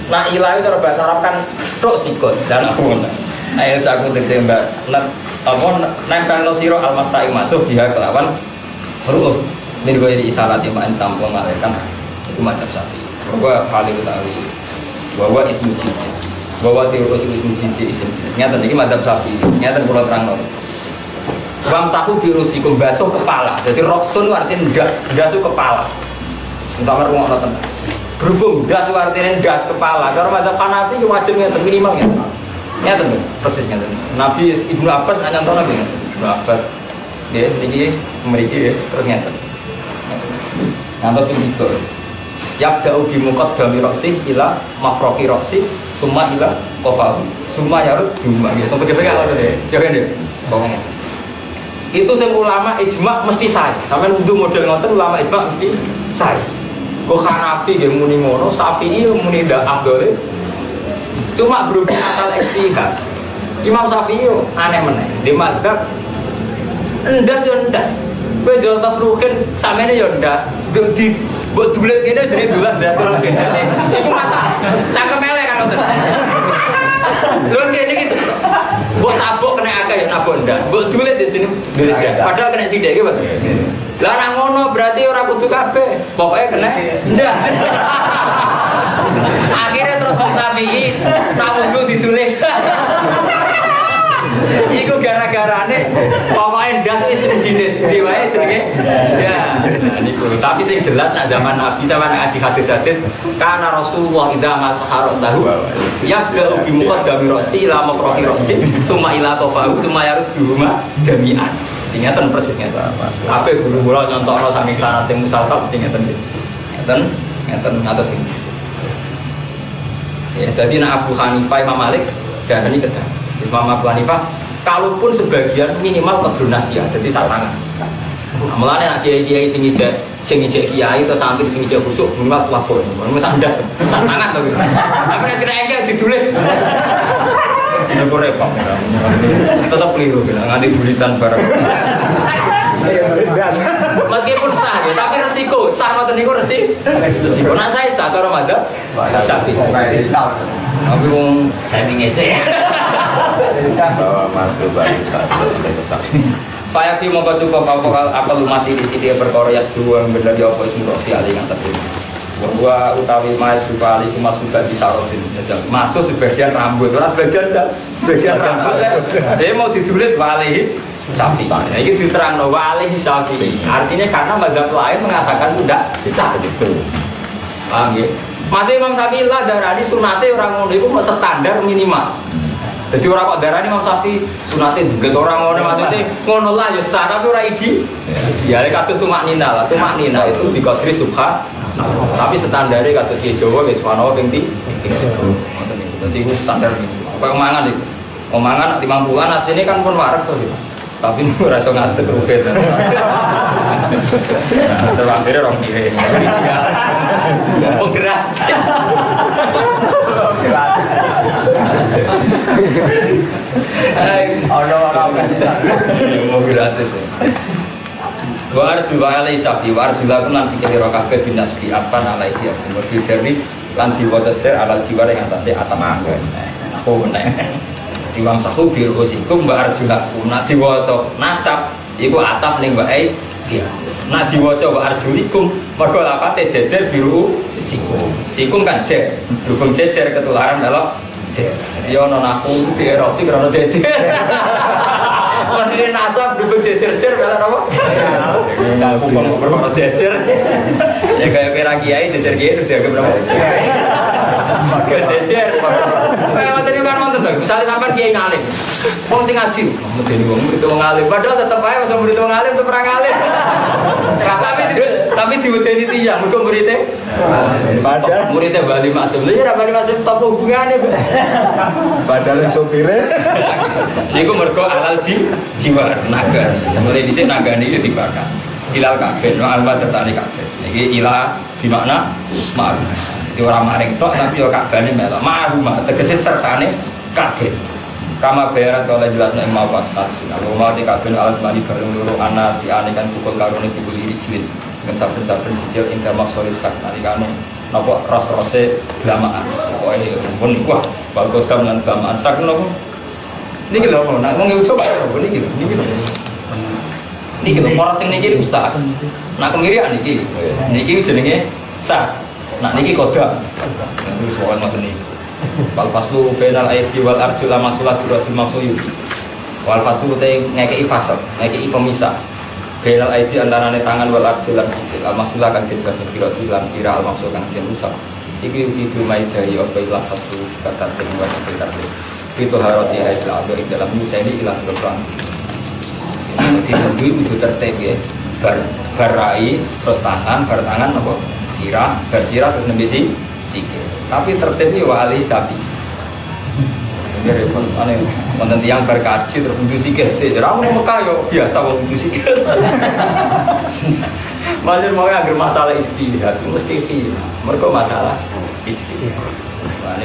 Nah ilah itu bahasa Arab kan tok sikut dan aku ayo aku ditembak apa nempel no siro al-masai masuk dia kelawan rumus ini gue di isalat yang main tampung malaikat itu macam sapi bahwa hal itu tahu bahwa ismu jinsi bahwa teori ismu jinsi isim nyata ini macam sapi nyata pulau terang loh bang sahu birusikum basuh kepala jadi roksun artinya basuh kepala misalnya rumah nonton berhubung das artinya das kepala kalau macam Hanafi wajibnya minimal nyata persisnya Nabi Ibnu Abbas nanya tahu Nabi Ibnu Abbas dia ini memiliki terus nyata ngantos itu yabda'u bi muqaddami ra'si ila mafroqi ra'si summa ila qafahu summa yarud duma gitu bagaimana kalau deh jangan deh pokoknya itu sing ulama ijma mesti sah sampai wudu model ngoten ulama ijma mesti sah kok Hanafi nggih muni ngono Syafi'i muni ndak afdole cuma berhubung asal ijtihad Imam Syafi'i aneh meneh di mazhab ndas yo ndas kowe jual tas ruhin samene yo ndas di buat dulet kene jadi dulan ndas ruhin iku masalah cangkem elek kan ngoten lho kene iki buat tabuk kena akeh ya tabuk ndas buat dulet jadi dulet padahal kena sithik iki Pak lah nang ngono berarti ora kudu kabeh pokoke kena ndas akhirnya terus Syafi'i tak wudu ditulis iku gara-garane pokoknya ndas isim jenis diwae jenenge ya niku tapi sing jelas nak zaman Nabi sama nak ngaji hadis-hadis karena Rasulullah idza masaha rasahu yabda'u bi muqaddami ra'si ila mafroqi ra'si summa ila qafahu summa yarudduhuma jami'an ingatan persisnya kabeh guru kula nyontokno sami sanad sing musalsal mesti ngeten ngatos iki ya dadi nak Abu Hanifah Imam Malik darani kedah Imam Abu Hanifah kalaupun sebagian minimal kedru nasihat jadi satangan mulane nak kiai-kiai sing ijek kiai atau santri sing ijek khusuk minimal lapor misal ndas satangan to gitu tapi nek kena engke ditulis ini repot tetap keliru nganti dulitan bareng meskipun sah ya, tapi resiko sah ngoten niku resiko nak saya sah karo madhab Syafi'i tapi wong saya ngece masuk balik saya fi mongko cukup apa akal masih di sini perkara yang dua bener ya apa ismu sosial ing atas ini bahwa utawi mas supali mas juga bisa rotin masuk sebagian rambut ora sebagian rambut dia mau didulit walihis Syafi'i ini diterangno walihis Syafi'i artinya karena mazhab lain mengatakan tidak bisa begitu paham ya masih Imam Syafi'i lah darani sunate orang ngono iku standar minimal jadi orang kok darani Imam Syafi'i sunate dulet orang ngono maksudnya ngono lah ya sah tapi ora idi ya kados tumaknina lah tumaknina itu dikodri subhan tapi standarnya kados ki Jawa wis ana ping 3 ngoten niku dadi iku standar kok mangan iki omangan 50-an asline kan pun wareg to tapi ora iso ngadeg ruget terus akhirnya orang kiri mau gratis mau gratis war juga alai sapi war juga aku nanti kira kafe binas bi apa nalai dia kemudian jadi lanti wajar ala jiwa yang atasnya atam angin aku meneng Imam Sahu birusikum mbak Arjuna nak diwaca nasab iku atap ning wae dia nak diwaca wa arjulikum mergo lapate jejer biru sikum kan jer dukung jejer ketularan melok jer ya ono naku di erotik ora jejer Ini nasab dukung jejer-jejer melok apa? Aku kok perkara jejer ya kayak perang kiai jejer kiai terus dianggap berapa? Jejer kayak materi kan nonton dong, misalnya sampai kiai ngalim wong sing ngaji, medeni wong murid wong ngalim padahal tetep ae wong murid wong ngalim tetep ora ngalim tapi diwedeni tiyang, muga muridnya padahal muridnya Bali Maksum lha Bali Maksum top hubungane padahal sopire niku mergo alal jiwa naga mulai dhisik nagane iki dibakar ilal kabeh no alma sertane kabeh iki ila di makna ma'ruf iki ora maring tok tapi yo kabane melok ma'ruf tegese sertane kabeh kama bayaran kalau jelasnya yang mau pas kalau mau dikabin alat mani bareng loro anak si ane kan pukul karone pukul iri jilid dengan sabar-sabar sijil indah maksori sak narikane nopo ros-rose belamaan pokoknya pun wah bagus dengan gaman sak nopo niki lho nak wong coba niki orang sing niki rusak nak kemirian niki jenenge sak nak niki kodam terus pokoke ngoten niki wal faslu bainal aidi wal arjul masulat durasil maksuyuti wal faslu te ngekeki fasal ngekeki pemisah bainal aidi antarane tangan wal arjul lan sikil al masulah kan den bahasa kira silam sira al maksud kan den rusak iki video maidai apa ilah faslu kata den wa sekitar itu harati aidil adu dalam musa ini ilah berperang di itu tertib ya barai terus tangan apa sirah bersirah terus nembe sikil tapi tertib wa ali sapi jadi aneh wonten tiyang berkaji terus kudu sikil sik ora ono Mekah yo biasa wong kudu sikil Malah mau agar masalah istihad mesti iki mergo masalah istihad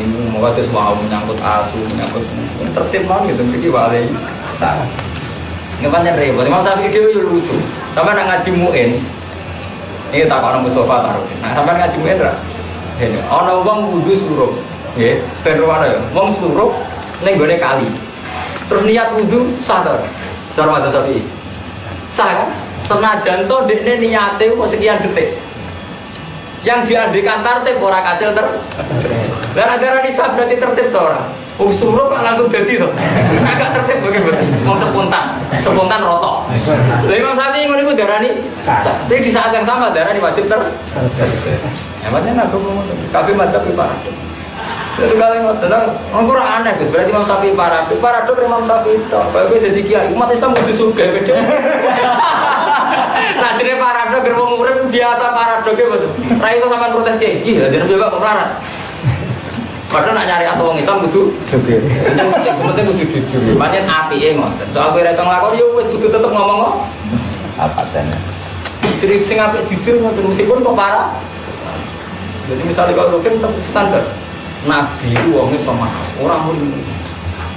ini mau terus mau menyangkut asu menyangkut tertib mau gitu iki wa ali sapi ngepancen repot Imam Syafi'i dhewe yo lucu sampe nak ngaji muin ini tak ana Mustafa taruh nah sampe ngaji muin ra ana wong wudu suruh nggih ben rono ya wong suruh ning gone kali terus niat wudu sah to cara madzhab Syafi'i sah kan senajan to dekne niate kok sekian detik yang diandekan tertib ora kasil dan ajaran Islam berarti tertib to ora wong suruh langsung dadi to agak tertib bagaimana mau spontan roto lha Imam Syafi'i ngono iku darani tapi di saat yang sama darani wajib emangnya aku ngomong kabeh madzhab paradok itu kali ngoten ora aneh Gus berarti Imam Syafi'i paradok Imam Syafi'i tok kowe dadi kiai umat Islam kudu sugih beda nah jenenge paradok ger wong urip biasa paradoke betul ra iso sampean protes kiai iki lha jenenge kok melarat padahal nak nyari atau orang Islam kudu jujur. Penting kudu jujur. Pancen apike ngoten. Soal kowe ra iso nglakoni yo wis kudu tetep ngomong apa tene. Jadi sing apik jujur ngoten meskipun kok parah. Jadi misalnya kalau rukin tetap standar. Nabi itu wongnya pemaaf. Orang muni.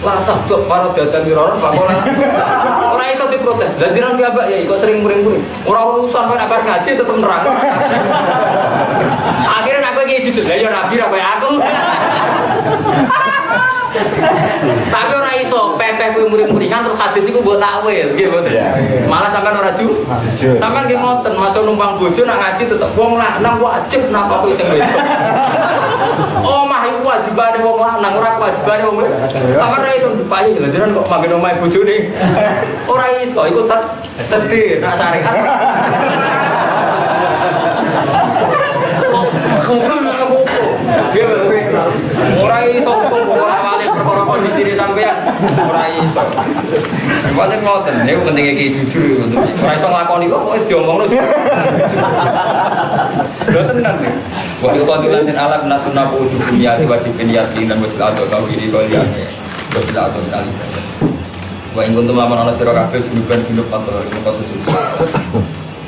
Lah tak para dadan wiroron bakolan. Ora iso diprotes. Lah jiran piyambak ya kok sering muring-muring. Ora urusan kok nek ngaji tetep nerang. Akhirnya aku iki jujur. Lah ya Nabi ra koyo aku. Tapi ora iso peteh kuwi muring-muringan terus hadis iku mbok takwil nggih mboten. Malah sampean ora jujur. Sampean nggih ngoten, masuk numpang bojo nak ngaji tetep wong lanang wajib napa kuwi sing wedok. Omah iku wajibane wong lanang ora kewajibane wong wedok. Sampean ora iso dipayu lha jenengan kok manggen omahe bojone. Ora iso iku tedir nak syariat. Hukum nang hukum. Ora iso hukum awale perkara kondisi sampean. Ora iso. Pancen ngoten, niku pentinge iki jujur ngoten. Ora iso nglakoni kok diomongno. Lho tenan iki. Wa yuqadilan din alam nasunna wujud dunia wajibin yakin dan wajib ado kau diri kalian. Wajib ado kali. Wa ing kuntum lamun ana sira kabeh junub atau kasus itu.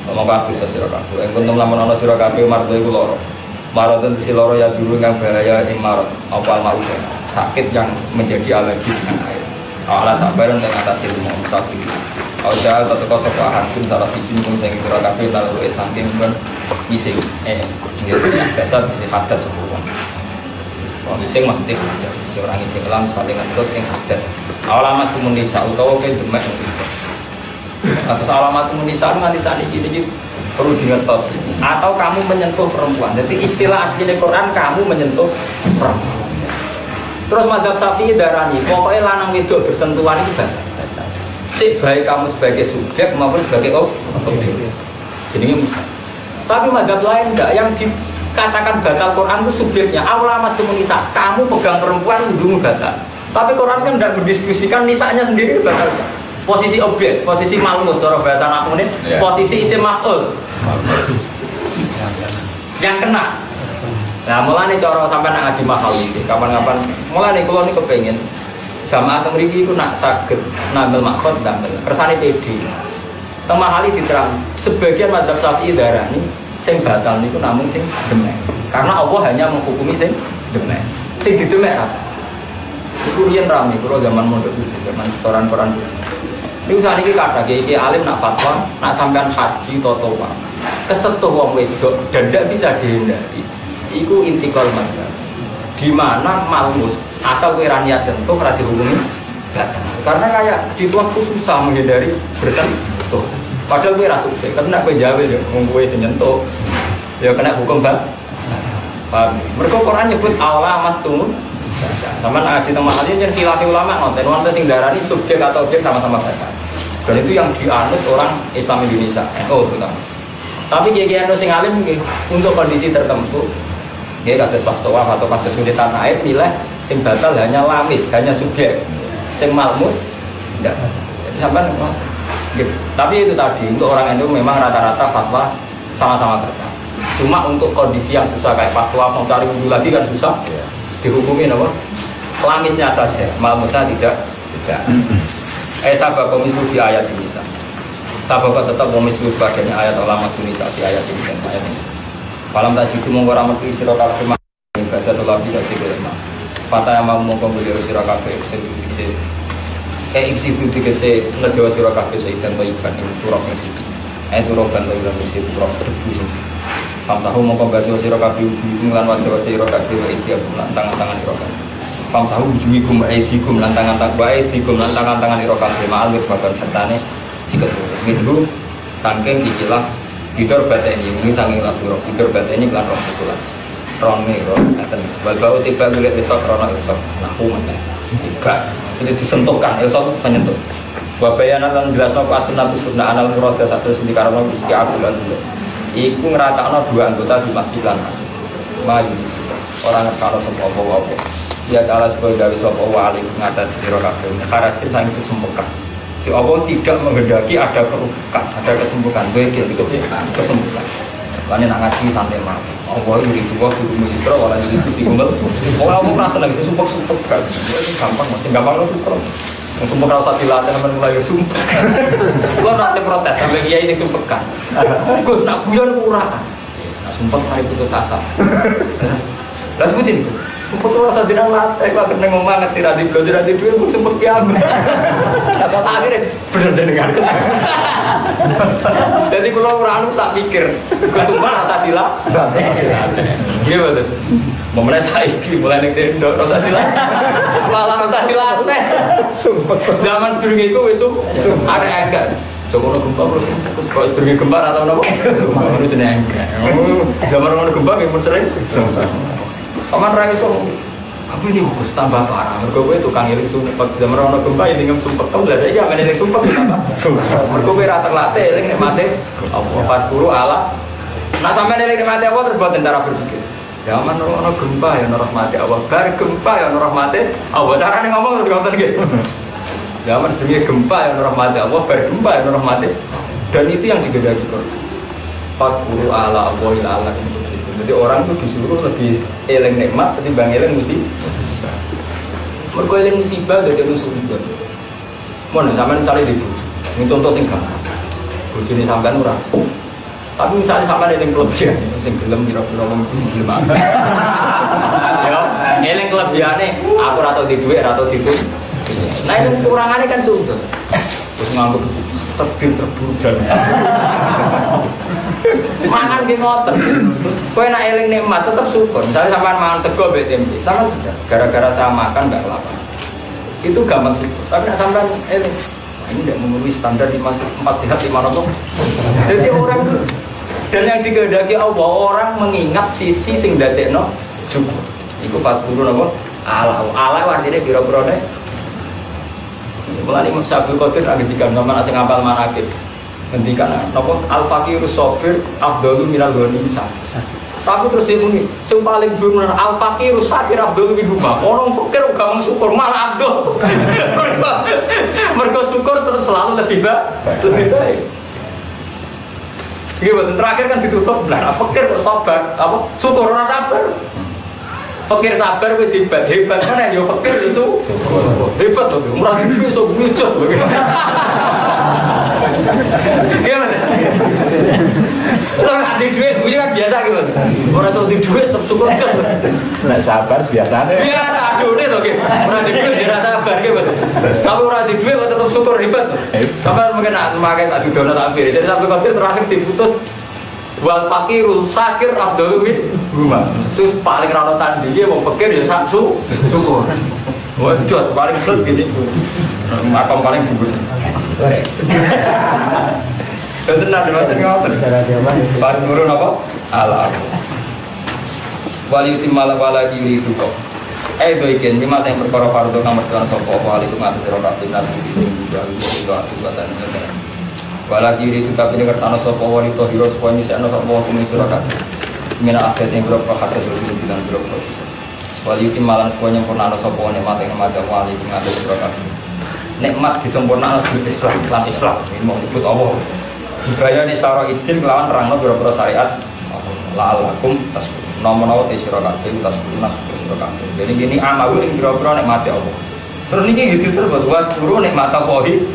Ngomong kabeh sira kabeh. Ing kuntum lamun ana sira kabeh mardo iku loro. Maradun si loro ya dulu yang bahaya imarat apa mau sakit yang menjadi alergi dengan air. Allah sabaran dan atasi ilmu sakit. Kalau jalan atau kosong hakim salah sisi pun saya kira kafe lalu saking pun ising gitu ya biasa si hadas semua. Kalau ising maksudnya si orang ising kelam saling ngikut yang hadas. Alamat komunisasi atau ke demek gitu. Atas alamat komunisasi nanti saat ini perlu diingat atau kamu menyentuh perempuan. Jadi istilah asli Quran kamu menyentuh perempuan. Terus madzhab Syafi'i darani pokoknya lanang wedok bersentuhan itu batal. Cik baik kamu sebagai subjek maupun sebagai objek. Jadi tapi madzhab lain enggak yang dikatakan batal Quran itu subjeknya. Awla mas nisa kamu pegang perempuan hidungmu batal. Tapi Quran kan tidak mendiskusikan nisanya sendiri batal. Posisi objek, posisi malmus, cara bahasa aku ini, posisi isim maf'ul yang kena. Nah, mulai cara sampai nak ngaji mahal ini, kapan-kapan, mulai kalau ini kepengen jamaah temriki itu nak sakit, ngambil makhot, ngambil kersane PD. Tengah hal ini diterang, sebagian madzhab Syafi'i darah ini, sing batal itu namun sing demek. Karena Allah hanya menghukumi sing demek. Sing didemek apa? Kurian rame, kalau zaman mondok itu, zaman setoran koran. Ini saat ini kata kiai alim nak fatwa, nak sampean haji totowa, kesentuh wong wedok dan tidak bisa dihindari. Iku intikal madzhab. di mana malmus asal kowe ra niat tentu ora dihukumi batal. Karena kayak di waktu susah menghindari bersentuh. Padahal kowe ra suka, kena kowe jawe yo wong kowe sing nyentuh. Ya kena hukum batal. Paham? Mergo Quran nyebut Allah mastumun. Sama ngaji teman aja yang khilaf ulama nonton sing darani subjek atau objek sama-sama batal. Dan itu yang dianut orang Islam Indonesia, NU terutama. Tapi kiai-kiai NU sing alim untuk kondisi tertentu, ya kados pas tawaf atau pas kesulitan air nilai sing batal hanya lamis, hanya subjek, sing malmus enggak. Sampai gitu. Tapi itu tadi untuk orang NU memang rata-rata fatwa sama-sama batal. Cuma untuk kondisi yang susah kayak pas tawaf mau cari wudhu lagi kan susah, dihukumi apa? Lamisnya saja, malmusnya tidak. Sabab komisu di ayat ini. Sabab tetap komisu sebagainya ayat ulama sunita di ayat ini dan ayat ini. Falam tajidu mongko ra metu sira kabeh ibadah telah bisa dikirma. Fata yang mau mongko beliau sira kabeh eksekusi. Eksekusi dikese ngejawa sira kabeh seitan bayikan ing turok sing. Turok kan lho sing turok terbusi. Pamsahu mongko basio sira kabeh ujung lan wajah sira kabeh iki tangan-tangan sira kabeh. Pamsahu wujuhikum aidikum lantangan aidikum lantangan ira kabeh ma'al babar sertane siket minggu saking ikilah bidor bateni ini saking latur bidor bateni lan roh kulan rone ro ngaten wal bau tiba milik esok rono esok nahu meneh tiga sudah disentuhkan esok menyentuh wa bayanan lan jelasno pasunatus sunna anal murada satu sing karena Gusti aku lan iku ngeratakno dua anggota di masjid lan maju orang kalau semua apa ya Allah sebagai gawe sapa wali ngatas sira kabeh karajin sang itu sembuhkan. Di Allah tidak menghendaki ada kerusakan, ada kesembuhan, baik kesembuhan. Karena nak ngaji santai mah. Allah itu suruh mujizat orang itu digumel. Allah merasa lagi sumpek kan. Ini gampang masih gampang lo sumpek. Sumpek kalau saat dilatih teman mulai sumpek. Gua nanti protes sampai kiai ini sumpek kan. Gus nak bulan kurang. Nak sumpek hari putus asa. Lalu sebutin. Sumpah kalau saya tidak latih, kalau kena ngomong ngerti radhi belajar radhi dua, aku sumpah kiamat. Akhirnya bener dengar. Jadi kalau orang tak pikir, aku sumpah rasa dilatih. Gimana? Momennya saya ini mulai nih rasa dilatih, malah rasa dilatih. Sumpah. Zaman dulu itu besok ada enggak. Coba gempa bro, kalau istri gempa atau apa? Itu jenis enggak. Zaman orang gempa yang sering. Paman rai so, apa ini bos tambah parah. Mereka itu tukang eling sumpah. Zaman orang gempa yang tinggal sumpah. Kamu belajar ya, main eling sumpah kenapa? Mereka rata terlatih eling nikmati. Apa 40 ala. Nah sampai eling nikmati apa terbuat tentara berpikir. Zaman orang gempa yang rahmati Allah. Bar gempa yang rahmati Allah. Caranya ngomong harus ngonten gitu. Zaman sedemikian gempa yang rahmati Allah. Bar gempa yang rahmati. Dan itu yang digedaki Quran. 40 ala Allah ila Allah. Jadi orang itu disuruh lebih eling nikmat ketimbang eling musibah. Mergo eling musibah dadi musibah. Mun sampean misale di bojo, ini contoh sing gampang. Bojone sampean ora. Tapi misalnya sampean eling kelebihan sing gelem kira-kira wong sing gelem apa. Ya, eling kelebihane aku ora tau di dhuwit, ora tau ditu. Nah, itu kurangane kan sudah. Terus nganggep terburuk dan mangan ki ngoten. Kowe nek eling nikmat tetep syukur. Misalnya sampean mangan sego mbek tempe, sama sudah. Gara-gara saya makan enggak kelaparan. Itu gampang syukur. Tapi nek sampean eling, ini tidak memenuhi standar di masjid 4 sehat 5 rokok. Jadi orang itu dan yang dikehendaki Allah orang mengingat sisi sing dadekno syukur. Iku 40 napa? Ala artinya pira-pira nek mulai Imam Syafi'i Qadir lagi tiga zaman asing ngapal manakib ngendikan napa al-faqirus sabir afdalu minal ghanisa. Tapi terus itu nih, yang paling benar al-faqirus sabir afdalu min huma. Orang fakir gampang syukur malah abdul. Mergo syukur terus selalu lebih baik. Gimana terakhir kan ditutup benar fakir kok sabar apa syukur ora sabar. Fakir sabar wis hebat mana yo fakir yo hebat tuh murah duit so bujut gimana orang di duit bujut kan biasa gimana orang so di duit tetap syukur aja nggak sabar biasa aduh nih tuh orang di duit dia sabar gimana tapi orang di duit tetap syukur hebat sampai mungkin makan adu donat hampir jadi sampai kafir terakhir diputus Wal fakiru sakir afdalu min rumah. Terus paling rano tandinge wong fakir ya saksu syukur. Waduh paling plus gini. Makom paling dhuwur. Betul nak diwajib ngoten. Pas nurun apa? Ala. Wali timal wala kiri itu kok. Do iken lima yang perkara fardu kang mertuan sapa wali itu ngatur sira kabeh nang sing juga badan. Wala kiri itu kabeh kersane sapa wali to hiro sapa nyisakno sapa kuwi sira kabeh. Mina akeh sing boro hak sing bilang boro. Wali timalan sapa nyempurnakno sapa nikmat ing nikmat wali itu ngatur sira kabeh. Nikmat disempurnakno di Islam lan Islam ini mau ikut Allah. Budaya ni syara izin kelawan rangno boro-boro syariat la'alakum tasbih. Nomor-nomor te sira kabeh tasbih sira kabeh. Jadi gini amalu ing boro-boro nikmate Allah. Terus niki gitu terus buat suruh nikmat tauhid.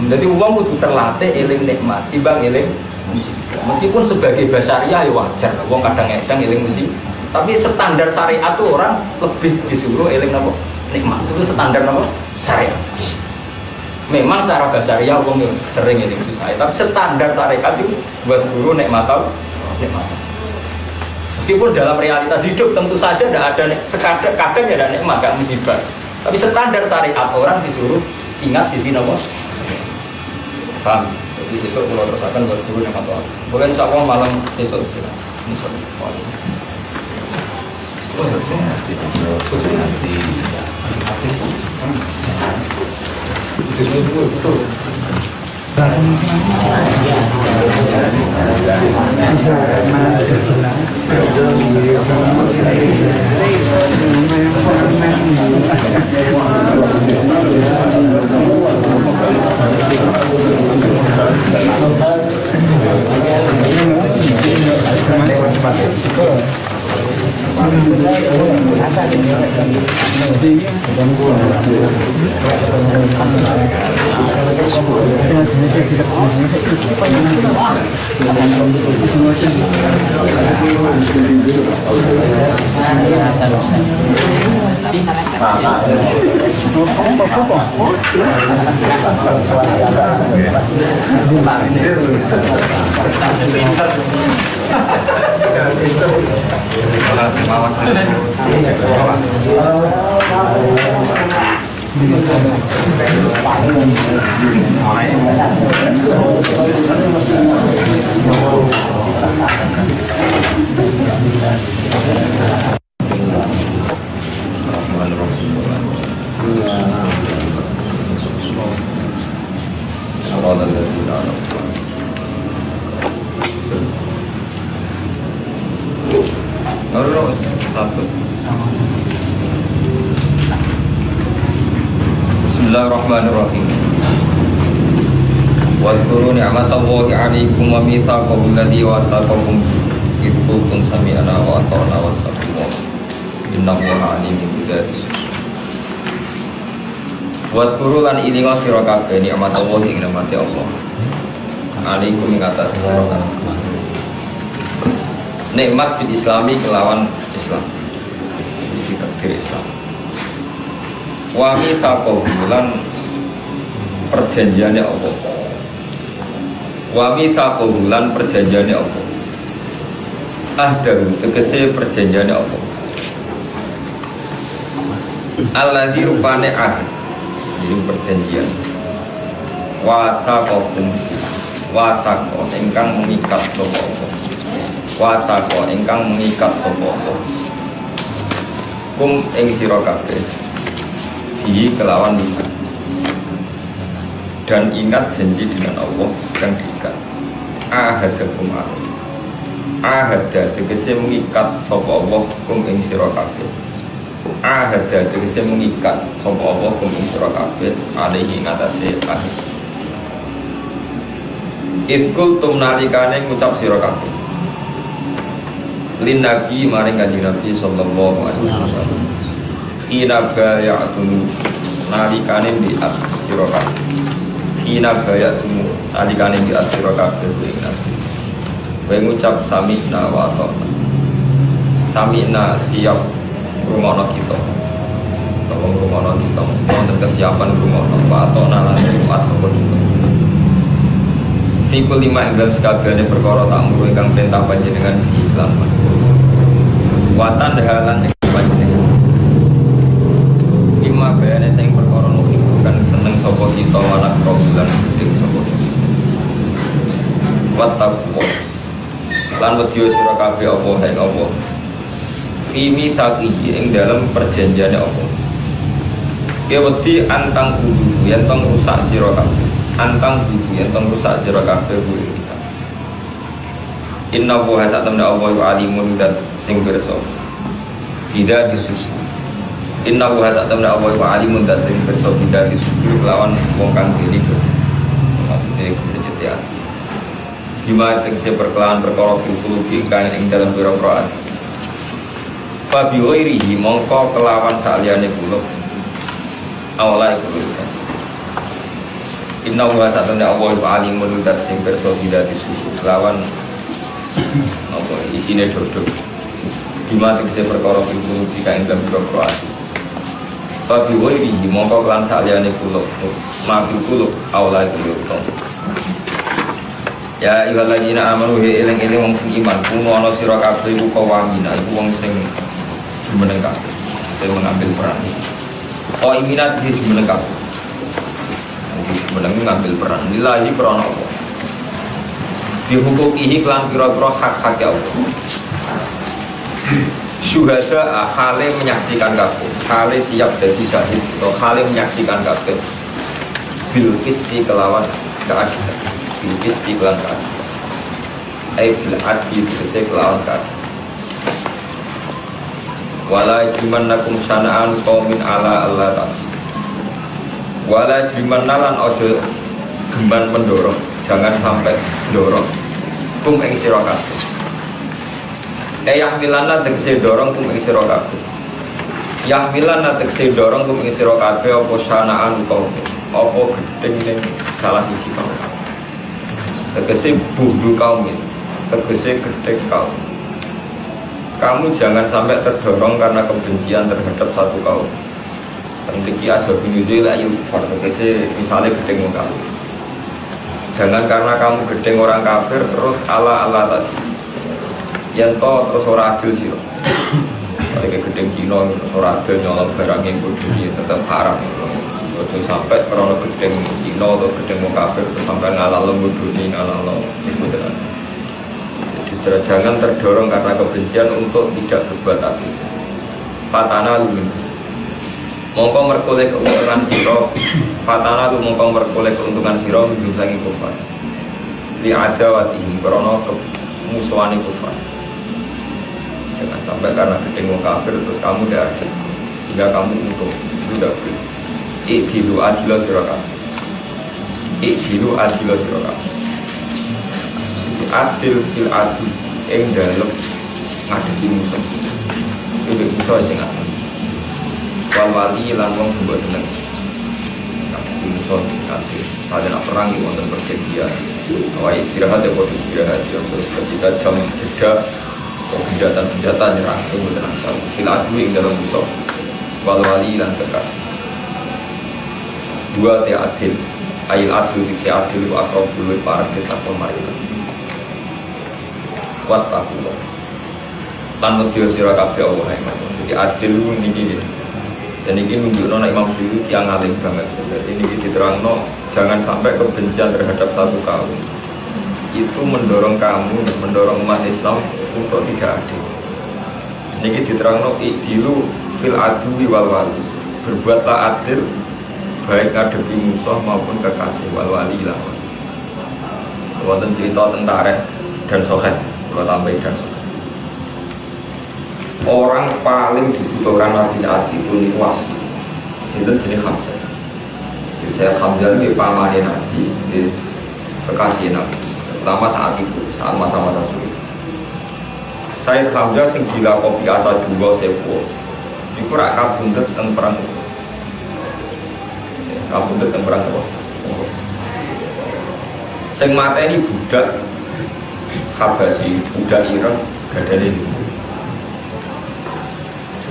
Jadi uang kudu terlatih eling nikmat timbang eling musibah. Meskipun sebagai basyariah ya wajar, wong kadang-kadang eling musibah. Tapi standar syariat tuh orang lebih disuruh eling napa? Nikmat. Itu standar napa? Syariat. Memang secara basyariah wong sering eling susah, tapi standar syariat itu buat guru nikmat tau nikmat. Meskipun dalam realitas hidup tentu saja tidak ada kadang ya ada nikmat gak musibah. Tapi standar syariat orang disuruh ingat sisi napa? Paham? Jadi sesuk kalau terus akan buat guru nikmat Allah. Bukan insyaallah malam sesuk sila. Insyaallah. Bismillahirrahmanirrahim. Wadhkuru ni'matallahi 'alaikum wa mitsaqahu alladzi wathaqakum idh qultum sami'na wa ata'na wattaqullaha innallaha 'alimun bidzati sudur. Wadhkuru lan ilinga sira kabeh ni'matallahi ing nikmate Allah. 'Alaikum ing atas sira kabeh. Nikmat bil islami kelawan Islam. Iki takdir Islam. Wa mitsaqahu lan perjanjiane Allah. Wa mitsaqahu lan perjanjiane Allah. Ahdahu tegese perjanjiane Allah. Allazi rupane ahd. Ini perjanjian. Wa taqo ingkang mengikat sapa Allah. Wa taqo ingkang mengikat sapa Allah. Kum ing sira kabeh. Bihi kelawan niat. Dan ingat janji dengan Allah yang diikat. Ahadakum ahada tegese mengikat sapa Allah kum ing sira kabeh. Ahada tegese mengikat sapa Allah kum ing sira kabeh alaihi ngatasé ahad. Ifkul tum nalikane ngucap sira kabeh. Lin nabi maring kanjeng Nabi sallallahu alaihi wasallam. Ina baya'atumu nalikane bi'at sira kabeh. Ina baya'atumu nalikane bi'at sira kabeh ing Nabi. Kowe ngucap sami'na wa ata'na. Sami'na siap ngrungokno kita. Utawa ngrungokno kita, wonten kesiapan ngrungokno wa ata'na lan taat sapa kita. Fikul lima dalam sekabiannya perkara ta'muru ingkang perintah panjenengan di Islam. Watan dahalan yang panjenengan. Lima bayane sing perkara nuhib kan seneng sapa kita anak robulan sing sapa. Wattaqwa. Lan wedya sira kabeh apa ing apa. Fi mitsaqi ing dalam perjanjiane apa. Ki wedi antang kudu yen tong rusak sira kabeh. Antang kudu yen tong rusak sira kabeh kuwi kita. Inna wa ta'ala Allah wa alimun dat sing pirsa. Tidak disusu. Inna wa ta'ala Allah wa alimun dat sing pirsa tidak disusu lawan wong kang dene. Maksudnya kejetian. Bima tegese perkelawan perkara fikulubi kang ing dalam pira-pira ati. Fa bi ghairihi mongko kelawan saliyane kulub. Awalai kulub. Inna wa ta'ala Allah wa alimun dat sing pirsa tidak disusu lawan apa isine dodok. Bima tegese perkara fikulubi kang ing dalam pira-pira ati. Fa bi ghairihi mongko kelan saliyane kulub. Ma kulub awalai kulub. Ya iwaladina amanu he eling-eling wong sing iman kuno ana sira kabeh iku kawamina iku wong sing jumeneng kabeh sing mengambil peran. Oh iminat di jumeneng kabeh. Jumeneng ngambil peran lillahi krana apa? Dihukumihi kelan pira-pira hak-hak ya Allah. Syuhada hale menyaksikan kabeh, hale siap dadi syahid atau hale menyaksikan kabeh. Bil qisti kelawan keadilan. Bukit iklan kan bil adil bisa kelawan kan wala jimannakum sana'an qaumin ala Allah ta'ala wala jimannalan ojo gemban mendorong jangan sampai dorong kum ing sira kabeh yahmilana tegese dorong kum ing sira kabeh yahmilana tegese dorong kum ing sira kabeh apa sana'an qaumin apa gedeng salah siji kaum tegese budu kaum ini, tegese gede kaum. Kamu jangan sampai terdorong karena kebencian terhadap satu kaum. Tentiki asbab nuzul ayu tegese misalnya gede kamu. Jangan karena kamu gede orang kafir terus ala tadi. Yang to terus ora adil sih. Kayak gede Cina terus ora adil nyolong barang yang bodoni tetap haram. Ojo sampai karena gedeng Cina atau gedeng kafir itu sampai ngalah lembuduni ngalah itu tidak. Jadi jangan terdorong karena kebencian untuk tidak berbuat adil. Fatana lu mongko merkoleh keuntungan siro. Fatana lu mongko merkoleh keuntungan siro menjusangi kufar. Li adawatihim karena kemusuhan kufar. Jangan sampai karena gedeng kafir terus kamu tidak adil sehingga kamu untung tidak adil. Ikdilu adila siraka Ikdilu adila siraka Adil fil adil yang dalam ngadepi musuh itu musuh yang adil wal wali lan wong sing mbok seneng ngadepi musuh yang adil pada nak perang di wonten perjanjian awal istirahat ya buat istirahat ya ketika jam jeda senjata nyerang itu benar fil adil yang dalam musuh wal wali lan kekasih dua te adil ayil adil diksi adil itu akrab dulu para kita pemerintah kuat takulah lan nudio sira kabeh Allah jadi adil niki dan ini menunjukkan Imam Suyuti yang alim banget jadi ini diterangno jangan sampai kebencian terhadap satu kaum itu mendorong kamu mendorong umat Islam untuk tidak adil ini diterangno ikdilu fil adwi wal wali berbuatlah adil baik ngadepi musuh maupun kekasih wal wali lah. Wonten cerita tentara dan sohet, kalau tambah dan sohet. Orang paling dibutuhkan Nabi saat itu luas. Itu jenis Hamzah. Saya Hamzah itu pamannya Nabi, di kekasih Nabi. Terutama saat itu, saat masa-masa sulit. Saya Hamzah sing gila kopi asal dua sepo. Iku rak kabundut teng perang. Kamu datang perang apa? Sing mata ini budak Habasi, budak Iran gak ada ini.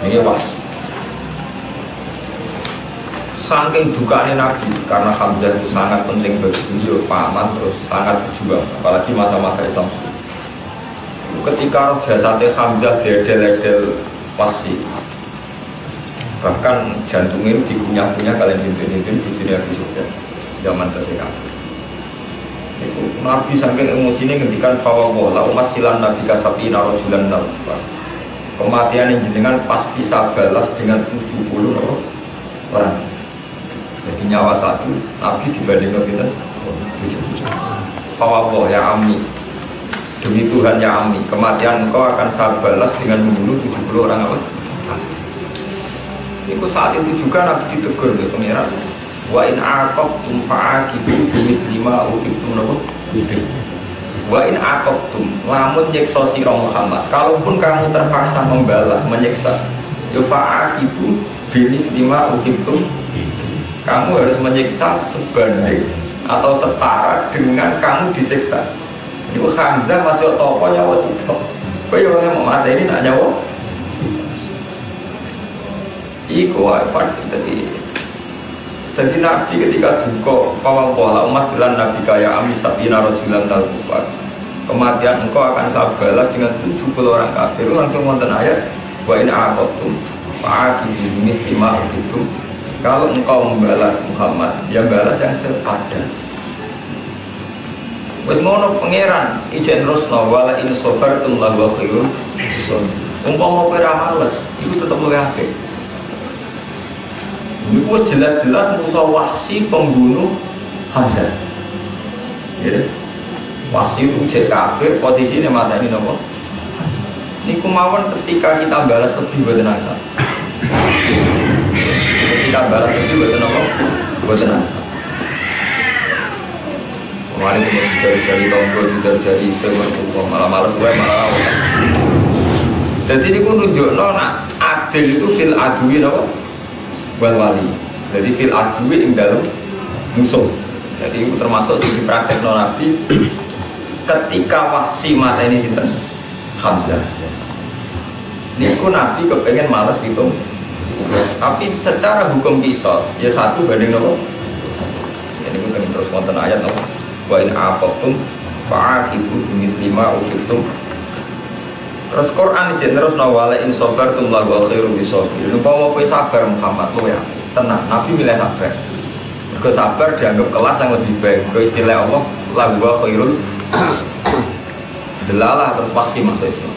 Ini was. saking dukanya Nabi karena Hamzah itu sangat penting bagi beliau, paman terus sangat berjuang, apalagi masa-masa Islam. Ketika jasadnya Hamzah dedel-dedel Wahsy, bahkan jantungnya dikunyah-kunyah kalian hintin-hintin di dunia fisika zaman tersekat. Nabi saking emosinya ngendikan fawwala umat silan Nabi kasapi narojulan nalfa. Kematian yang jenengan pasti saya balas dengan 70 orang. Jadi nyawa satu, Nabi dibandingkan kita 70. Fawwala ya Ami, demi Tuhan ya Ami, kematian engkau akan saya balas dengan membunuh 70 orang apa? Itu saat itu juga Nabi ditegur oleh pengiran. Wa in aqabtum fa'aqibu bimislima uqibtum nabu. Wa in aqabtum, lamun nyiksa sira Muhammad, kalaupun kamu terpaksa membalas menyiksa, ya fa'aqibu bimislima uqibtum. Kamu harus menyiksa sebanding atau setara dengan kamu disiksa. Itu Hamzah masih tokoh nyawa sitok. Kau yang mau mati ini nak nyawa. Iku apa jadi Nabi ketika duka fawwala umat bilan Nabi kaya Ami sabina rajulan talkufar. Kematian engkau akan saya balas dengan 70 orang kafir. Langsung wonten ayat wa in aqabtum fa'aqibu mithla itu. Kalau engkau membalas Muhammad, ya balas yang sepadan. Wes ngono pangeran ijen rusno wala in sabartum la wa khairun hisab. Umpama kowe ra males, iku tetep luwih apik. Iku jelas-jelas musuh Wahsy pembunuh Hamzah. Ya. Wahsy itu cek kafir, posisinya mateni napa? Niku mawon ketika kita balas lebih boten asa. Ketika balas lebih boten napa? Boten asa. Kemarin cuma jari-jari tombol, jari-jari itu malah malas gue malah awal. Jadi ini pun nunjukno nak adil itu fil adwi napa? Wal wali. Jadi fil adwi ing dalam musuh. Jadi itu termasuk sing dipraktekno Nabi ketika Wahsy mateni sinten? Hamzah. Niku Nabi kepengen malas hitung. Tapi secara hukum kisos ya satu banding nopo. Jadi itu terus wonten ayat nopo. Wa in aqabtum fa'aqibu bimithla uqibtum. Terus Quran terus nawala in sabartum la wa khairu bisabir. Umpama kowe sabar Muhammad lo ya. Tenang, Nabi milih sabar. Mergo sabar dianggap kelas yang lebih baik. Mergo istilah Allah la wa khairul delalah terus Wahsy masuk Islam.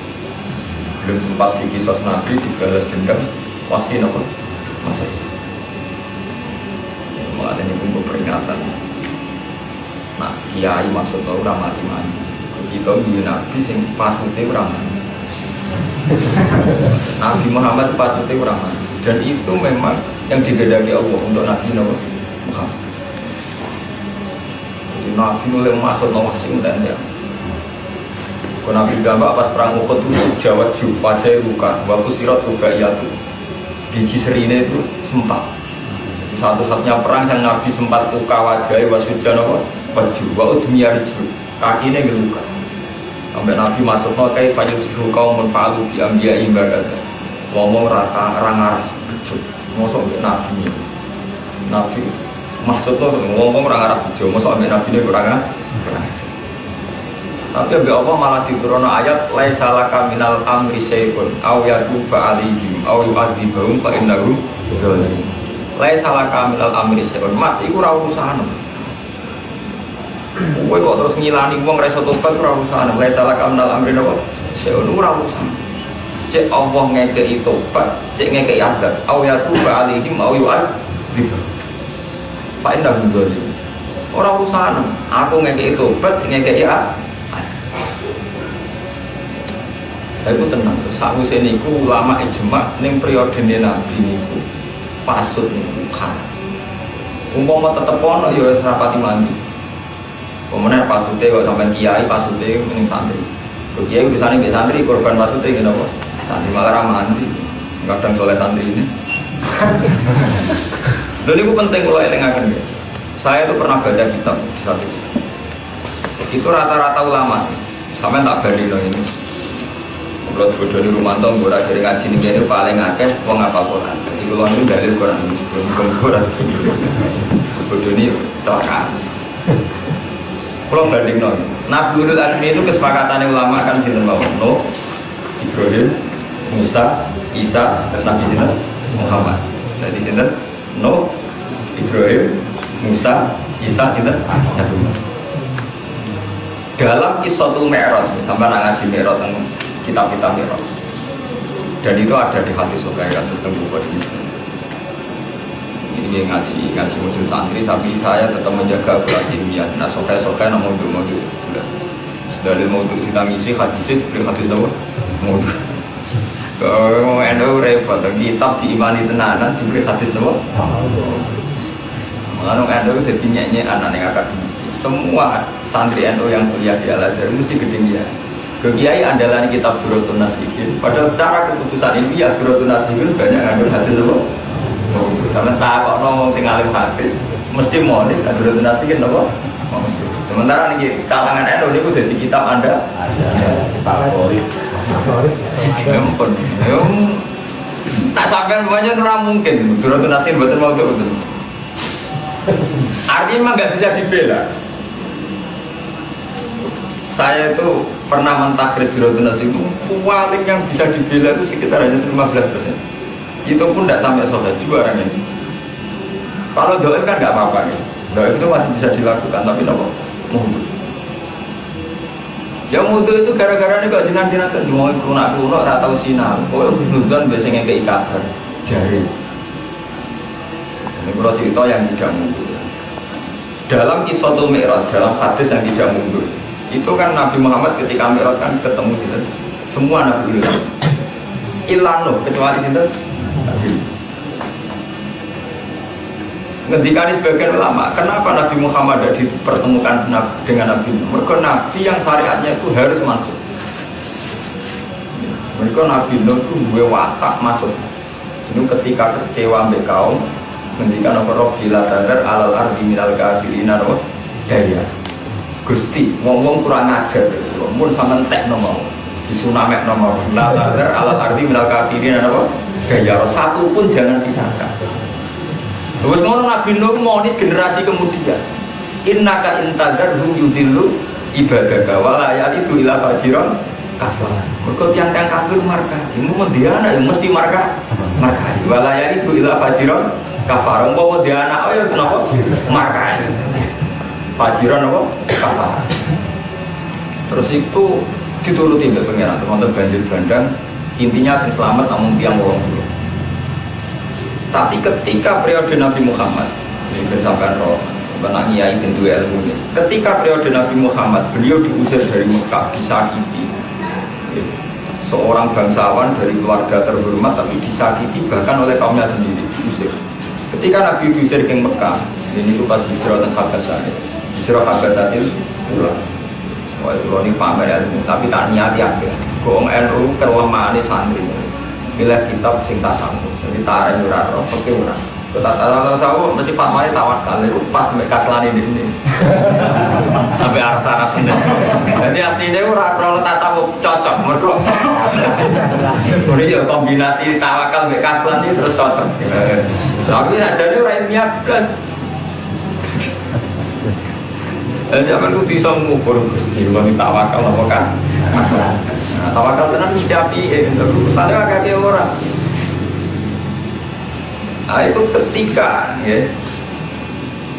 Belum sempat dikisos Nabi dibalas dendam Wahsy nopo masuk Islam. Mulane ini pun peringatan. Nah, kiai masuk ke ora mati-mati. Kita duwe nabi sing pasute ora mati. Nabi Muhammad pasute ora mati. Dan itu memang yang digedaki Allah untuk Nabi Muhammad. Jadi Nabi mulai masuk Wahsy enten ya. Kalau Nabi gambar pas perang Uhud itu Jawa Ju, wajah luka, waktu sirat luka itu gigi serine itu sempat. Satu-satunya perang yang Nabi sempat luka wajah wasujan apa? Baju, waktu dunia itu kakinya geluka. Sampai Nabi masuk nokai fajr siru kaum menfalu di ambia ibadat. Ngomong rata rangaras bejuk, ngosok Nabi ini. Nabi maksudnya ngomong rangaras bejuk, ngosok Nabi ini kurang. Tapi Allah malah diturunkan ayat laisa laka minal amri syai'un aw yatuba alaihim aw yu'adzibahum fa innahum dzalimun. Laisa laka minal amri syai'un, mat iku ora urusan. Kowe kok terus ngilani wong ra iso tobat ora urusan. Laisa laka minal amri syai'un ora urusan. Cek Allah ngekeki tobat, cek ngekeki azab, aw yatuba alaihim aw yu'adzibahum fa innahum dzalimun. Ora urusan. Aku ngekeki tobat, ngekeki aku tenang, sakwise niku ulama ijma ning periode Nabi niku pasut niku kan. Umpama tetep ono ya wis rapati mandi. Pemenang pasute kok sampean kiai pasute ning santri. Kok kiai urusane mbek santri korban pasute ngene apa? Santri malah ra mandi. Kadang soleh santri ini. Lha niku penting kula elingaken ya. Saya tuh pernah baca kitab di satu. Itu rata-rata ulama. Sampeyan tak bandingno ini. Kalau bodoh di rumah tong, gue rajin ngaji nih, paling akeh wong apa Quran. Jadi Kulo itu dalil Quran, bukan Quran. Bodoh ini celaka. Kulo banding non. Nabi Ulul Azmi itu kesepakatan ulama kan sinten mawon. Nuh, Ibrahim, Musa, Isa, dan Nabi sinten Muhammad. Jadi sinten Nuh, Ibrahim, Musa, Isa, sinten Nabi Muhammad. Dalam Qissatul Mi'raj, sampai ngaji Mi'raj tentang kitab-kitab Mi'raj. Dan itu ada di hadis Sahih terus tentang buku ini ngaji modul santri, tapi saya tetap menjaga operasi ilmiah. Nah Sahih nomor modul sudah dari modul kita ngisi hadisnya dari hadis apa modul. Kalau NU repot, kitab diimani tenanan diberi hadis apa. Mengenai NU jadi nyanyi anak yang akademisi. Semua santri NU yang kuliah di Al Azhar mesti ketinggian. Kiai andalan kitab Durratun Nasihin. Padahal secara keputusan ini ya Durratun Nasihin banyak ngambil hadis apa? Karena tak kok ngomong sing alim hadis mesti monis Durratun Nasihin apa? Sementara nih kalangan NU ini udah di kitab Anda. Pak Favorit. Ampun. Tak sampai semuanya kurang mungkin. Durratun Nasihin betul mau betul. Artinya memang nggak bisa dibela. Saya itu pernah mentakhris Durratun Nasihin itu paling yang bisa dibela itu sekitar hanya 15%. Itu pun tidak sampai selesai juara nih. Kalau doa kan nggak apa-apa gitu. Doa itu masih bisa dilakukan, tapi nopo mutu. Yang mutu itu gara-gara ini kok jinak-jinak kan mau kuno atau sinar. Oh Husnudzon biasanya kayak kabar jari. Ini kalau cerita yang tidak mundur. Dalam Qissatul Mi'raj, dalam hadis yang tidak mundur, itu kan Nabi Muhammad ketika Mi'raj kan ketemu sinten semua Nabi Ulul Ilah Nuh kecuali sinten Nabi. Ngendikani sebagian ulama, kenapa Nabi Muhammad tidak dipertemukan dengan Nabi Nuh? Mereka Nabi yang syariatnya itu harus masuk. Mereka Nabi Nuh itu gue watak masuk. Itu ketika kecewa ambek kaum, ngendikan apa roh bila tadar alal ardi minal kafirina roh daya. Gusti, ngomong kurang ajar, mun sama entek nomor, disunamek nomor, tadar alal ardi minal kafirina roh daya. Satu pun jangan sisakan. Terus ngono Nabi Nuh monis generasi kemudian. Innaka intadar hum yudillu ibadaka wala yaitu ila fajiran kafir. Mergo tiang-tiang kafir marka, imu mendiana mesti marka. Marka wala yaitu ila fajiran kafir. Umpama dia anak oh ya kenapa? Marka. Fajiran apa? Kafir. Terus itu dituruti oleh pengiran, teman-teman banjir bandang. Intinya sing selamat namun tiang wong dulu. Tapi ketika periode Nabi Muhammad, ini bersamaan roh, benak nyai dan dua ilmu ini. Ketika periode Nabi Muhammad, beliau diusir dari Mekah, disakiti. Seorang bangsawan dari keluarga terhormat, tapi disakiti bahkan oleh kaumnya sendiri, diusir. Ketika Nabi diusir ke Mekah, ini itu pas hijrah dan Habasah, hijrah Habasah itu pulang. Wah itu ini pamer ilmu, tapi tak niati aja. Gong NU kelemahan santri. Pilih kitab sing tasawuf, jadi tarik ora roh, oke ora. Kita tasawuf mesti pamane tawakal itu pas mek kaslane ini. Sampai arah-arah sini. Jadi asline ora perlu tasawuf cocok mergo. Ini ya kombinasi tawakal mek kaslan itu terus cocok. Tapi sajane ora ilmiah blas. Dan zaman itu bisa mengukur Gusti wong tawakal apa kan? Masalah. Nah, tawakal tenan mesti api urusannya agak orang. Nah, itu ketika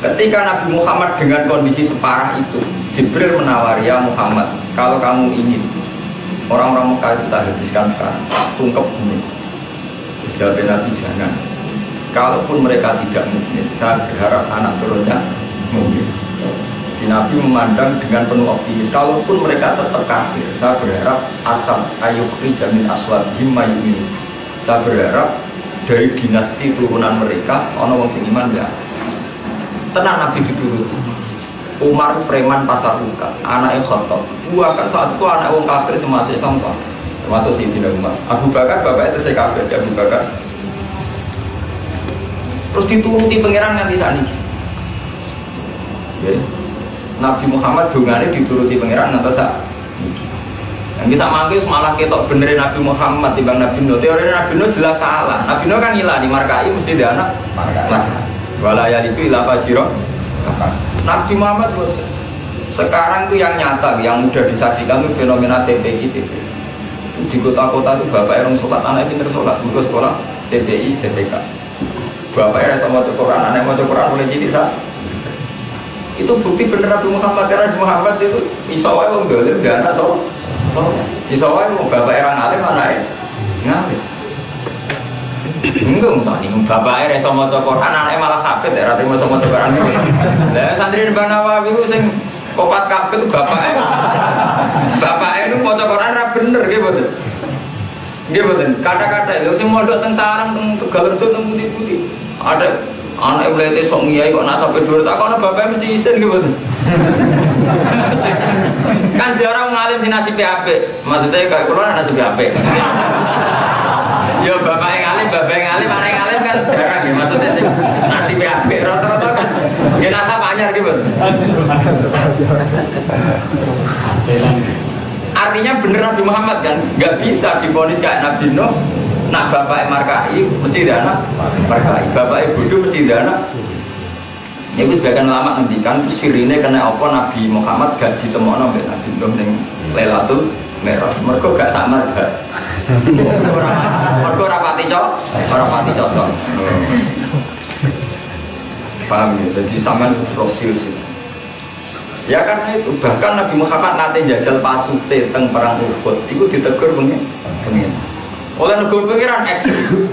ketika Nabi Muhammad dengan kondisi separah itu, Jibril menawari ya Muhammad, kalau kamu ingin orang-orang Mekah kita habiskan sekarang, tungkep bumi. Jawab Nabi jangan. Kalaupun mereka tidak mukmin, saya berharap anak turunnya mukmin. Nabi memandang dengan penuh optimis. Kalaupun mereka tetap kafir, saya berharap asal ayukhri jamin aswad himmayumin. Saya berharap dari dinasti turunan mereka ono wong sing iman ya. Tenang Nabi dituruti. Umar preman pasar buka, anaknya Khattab. Kan saat itu anak wong kafir semasa Islam Pak. Termasuk Sayyidina Umar. Abu Bakar bapaknya itu saya kafir, Abu Bakar. Terus dituruti pangeran nanti saat ini. Nabi Muhammad dongane dituruti pangeran ngantos sak. Nanti sama aku malah ketok benerin Nabi Muhammad timbang Nabi Nuh. Teori Nabi Nuh jelas salah. Nabi Nuh kan hilang di markai mesti dia anak. Walaya itu ilah fajiro. Nabi Muhammad sekarang tuh yang nyata, yang mudah disaksikan itu fenomena TPI. Di kota-kota itu bapak orang sholat, anak pinter sholat, buku sekolah TPI, TPK. Bapaknya sama Quran, anak mau Quran boleh jadi sah. Itu bukti bener Nabi Muhammad. Karena Nabi Muhammad itu isawai mau dolim, dia anak sholat. Isawai mau bapak orang alim, anaknya ngalim. Enggak, misalnya bapaknya sama Quran, anaknya malah hafid, ya rata sama Quran. Lah santri di Banawawi itu sing kopat kabeh itu bapaknya. Bapaknya itu mau Quran ra bener nggih mboten. Nggih mboten. Kata-kata lho sing mondok teng sarang teng Tegalrejo teng putih-putih. Ada anak mlete sok ngiyai kok nak sampe dhuwur tak kono bapaknya mesti isin nggih mboten. Kan jarang ngalim sing nasibe apik. Maksudnya kayak kula nasibe apik. Ya bapaknya ngalim, anak ngalim kan jarang nggih maksudnya sing nasibe apik. Rata-rata kan nggih nasab anyar nggih mboten. Artinya bener Nabi Muhammad kan nggak bisa divonis kayak Nabi Nuh. Nak bapaknya markai mesti dia anak markai, bapaknya bodoh mesti dia anak. Ya itu sebagian lama ngendikan itu sirine kena apa Nabi Muhammad gak ditemukan oleh Nabi Nuh yang Lailatul Mi'raj. Mereka gak sama gak. Mereka rapati cocok. Paham ya? Jadi sama prosil sih. Ya karena itu bahkan Nabi Muhammad nanti jajal pasute teng perang Uhud itu ditegur pengen oleh negara pengiran ekstrim.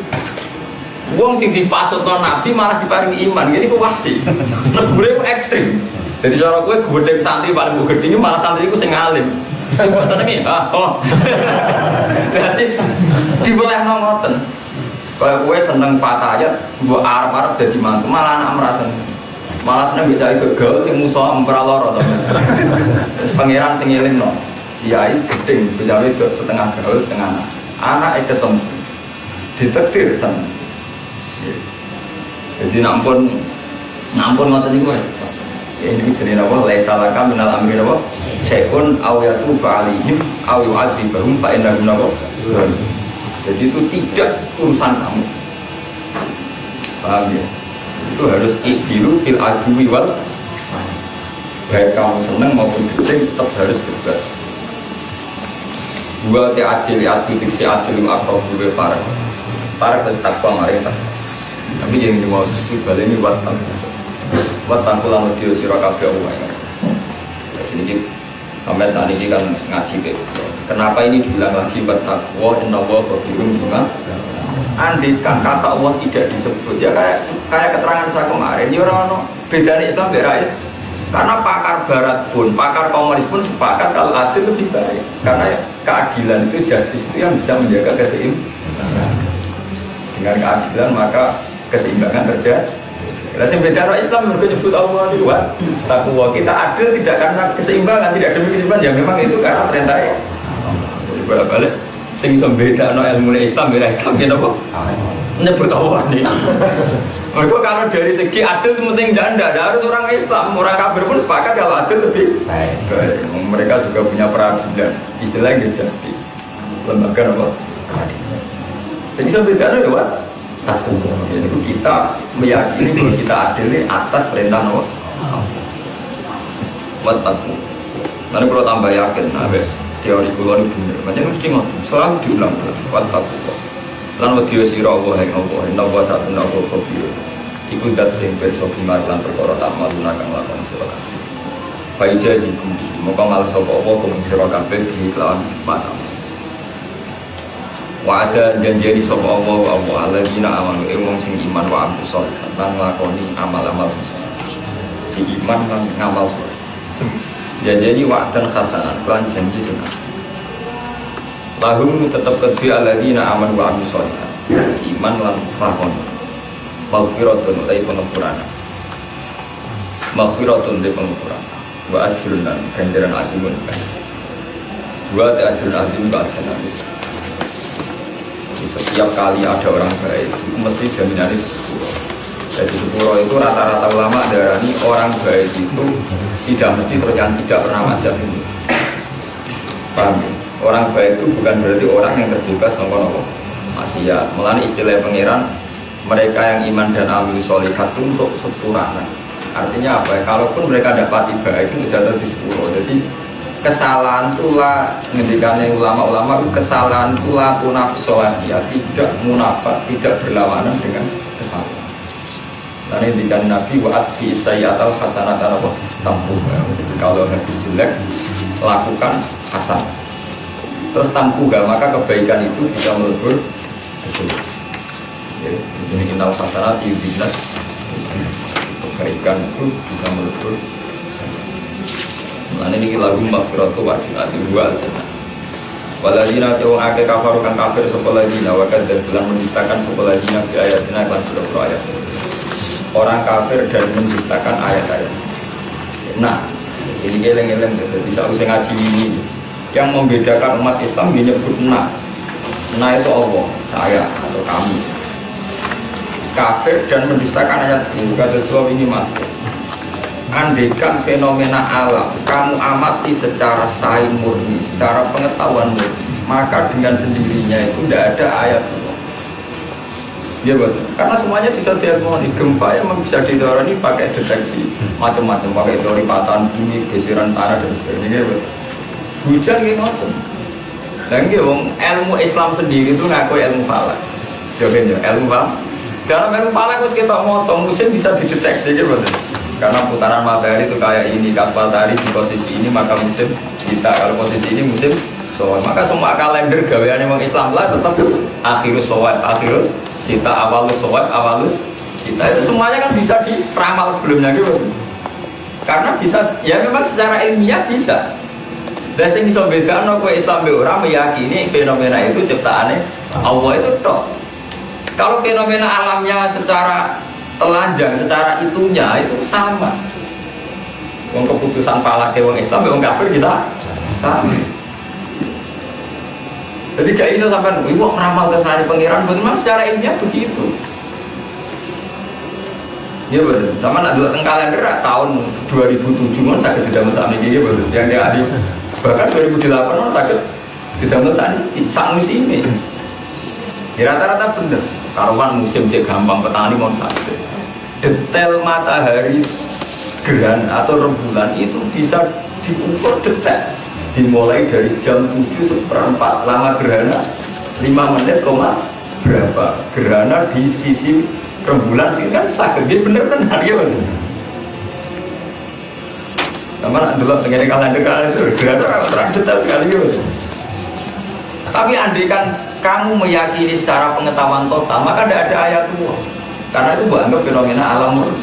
Wong sing dipasutno Nabi malah diparingi iman. Jadi ku wasi. Negara ku ekstrim. Jadi cara kowe gedhe santri paling gedhe malah santri ku sing alim. Sing bahasane mi, berarti dibolehno ngoten. Kaya kowe seneng fatayat, mbok arep-arep dadi mantu malah anak merasa malah seneng bisa ikut gaul sing musuh emperalor atau pangeran sing ngelingno kiai gedeng bisa itu setengah gaul setengah anak kesem ditektir sana. Jadi nampun ngoten niku ya ini jenenge apa laisa laka minal amri apa syai'un aw yatubu alaihim aw yu'adzibahum fa innahum nabo. Jadi itu tidak urusan kamu. Paham ya? Itu harus ikdiru fil adwi wal baik kamu seneng maupun gedeng tetap harus bebas. Dua te adil diksi adil akrob dua para takwa mereka. Tapi jangan dimau sisi balik ini watan pulang video sirakabe Allah. Ini sampai saat ini kan ngaji kenapa ini dibilang lagi bertakwa innallaha khabirun bima. Andaikan kata Allah tidak disebut ya kayak keterangan saya kemarin ya orang bedanya Islam berais karena pakar barat pun pakar komunis pun sepakat kalau adil lebih baik karena keadilan itu justice itu yang bisa menjaga keseimbangan. Dengan keadilan maka keseimbangan terjadi. Nah, yang beda Islam mereka nyebut Allah itu takwa kita adil tidak karena keseimbangan tidak demi keseimbangan ya memang itu karena perintahnya. Balik sing iso bedakno ilmu Islam beda Islam gitu kok. Nyebut Allah nih. Mereka kalau dari segi adil itu penting tidak harus orang Islam, orang kafir pun sepakat kalau adil lebih baik. Mereka juga punya peradilan, istilahnya justice. Lembaga apa? Jadi iso bedakno ya, Pak. Jadi kita meyakini bahwa kita adil ini atas perintah Allah. Wataku. Nanti kalau tambah yakin, teori kulon itu benar. Macam mesti ngotot. Selalu diulang. Wataku. Lan wadiyo sira Allah yang Allah. Inna wa satuna wa khabir. Iku dat sing pirsa bimar lan perkara tak maluna kang lakon sira kabeh. Faijazi kundi. Moga mal sapa apa kang sira kabeh di kelawan mata. Wa ada janjeni sapa Allah alladzina amanu wong sing iman wa amil sholih lan nglakoni amal-amal si iman lan ngamal sholih. Janjeni wa'dan hasanah lan janji senang. Lahum tetap kedua alladzina amanu wa amil sholih iman lan nglakoni maghfiratun utai pengampunan. Maghfiratun utai pengampunan. Wa ajrun lan ganjaran azimun. Wa ajrun azim ka jannah. Setiap kali ada orang baik itu mesti jaminannya sepuluh. Jadi sepuluh itu rata-rata ulama darani orang baik itu tidak mesti yang tidak pernah masuk ini. Paham? Orang baik itu bukan berarti orang yang terbebas sama maksiat. Mulane istilah pangeran, mereka yang iman dan amal sholihat itu untuk sepurana. Artinya apa ya? Kalaupun mereka dapat baik itu jatuh di sepuluh. Jadi kesalahan itulah ngendikannya ulama-ulama, kesalahan itulah punaf sholahiyah, tidak munafat, tidak berlawanan dengan kesalahan. Dan ini dengan Nabi wa'ad bi sayyatal hasanatan apa tampuh. Kalau habis jelek lakukan hasan. Terus tampuh maka kebaikan itu bisa melebur kejelek. Ya, ini inal hasanat yudhinas. Kebaikan itu bisa melebur. Nah ini lagu maghfiratu wajilat dua al-jannah. Waladina cowok ake kafarukan kafir sekolah wakad dan bulan mendustakan sekolah jina di ayatina kelan surah ayat. Orang kafir dan mendustakan ayat-ayat. Nah, ini geleng-geleng bisa usah ngaji ini. Yang membedakan umat Islam menyebut nah itu Allah, saya atau kami. Kafir dan mendustakan ayat itu kata Allah ini mati. Andaikan fenomena alam kamu amati secara sains murni, secara pengetahuan murni, maka dengan sendirinya itu tidak ada ayat Allah. Ya betul, karena semuanya bisa diharmoni. Gempa yang bisa didorong pakai deteksi macam-macam, pakai teori patahan bumi, geseran tanah dan sebagainya. Hujan gitu macam. Dan ilmu Islam sendiri itu ngaku ilmu falak. Jawabnya ilmu falak. Dalam ilmu falak harus kita motong musim bisa dideteksi gitu betul. Karena putaran matahari itu kayak ini, kas matahari di posisi ini maka musim kita, kalau posisi ini musim soal. Maka semua kalender gaweannya orang Islam lah tetap akhirus soal, akhirus sita, awalus soal, awalus sita, itu semuanya kan bisa diramal sebelumnya gitu. Karena bisa, ya memang secara ilmiah bisa. Dan yang bisa bedakan kowe Islam be orang meyakini fenomena itu ciptaannya Allah itu toh. Kalau fenomena alamnya secara telanjang, secara itunya itu sama. Wong keputusan falak wong Islam wong kafir bisa sama. Jadi gak bisa sampai wong ramal kesalahan pengiran, memang secara ilmiah begitu. Ya betul. Sama nak dua kalender tahun 2007 kan sakit tidak saat ini betul. Yang dia adik bahkan 2008 kan sakit tidak saat ini sang musim ini. Ya rata-rata bener. Karuan musim cek gampang petani mau sakit. Detail matahari gerhana atau rembulan itu bisa diukur detail. Dimulai dari jam 7:04 lama gerhana 5 menit berapa gerhana di sisi rembulan sih kan sakit dia bener kan hari ini. Sama dulu dengan kalender itu gerhana terang detail sekali gitu. Tapi andaikan kamu meyakini secara pengetahuan total maka tidak ada ayat Allah. Karena itu anggap fenomena alam murni.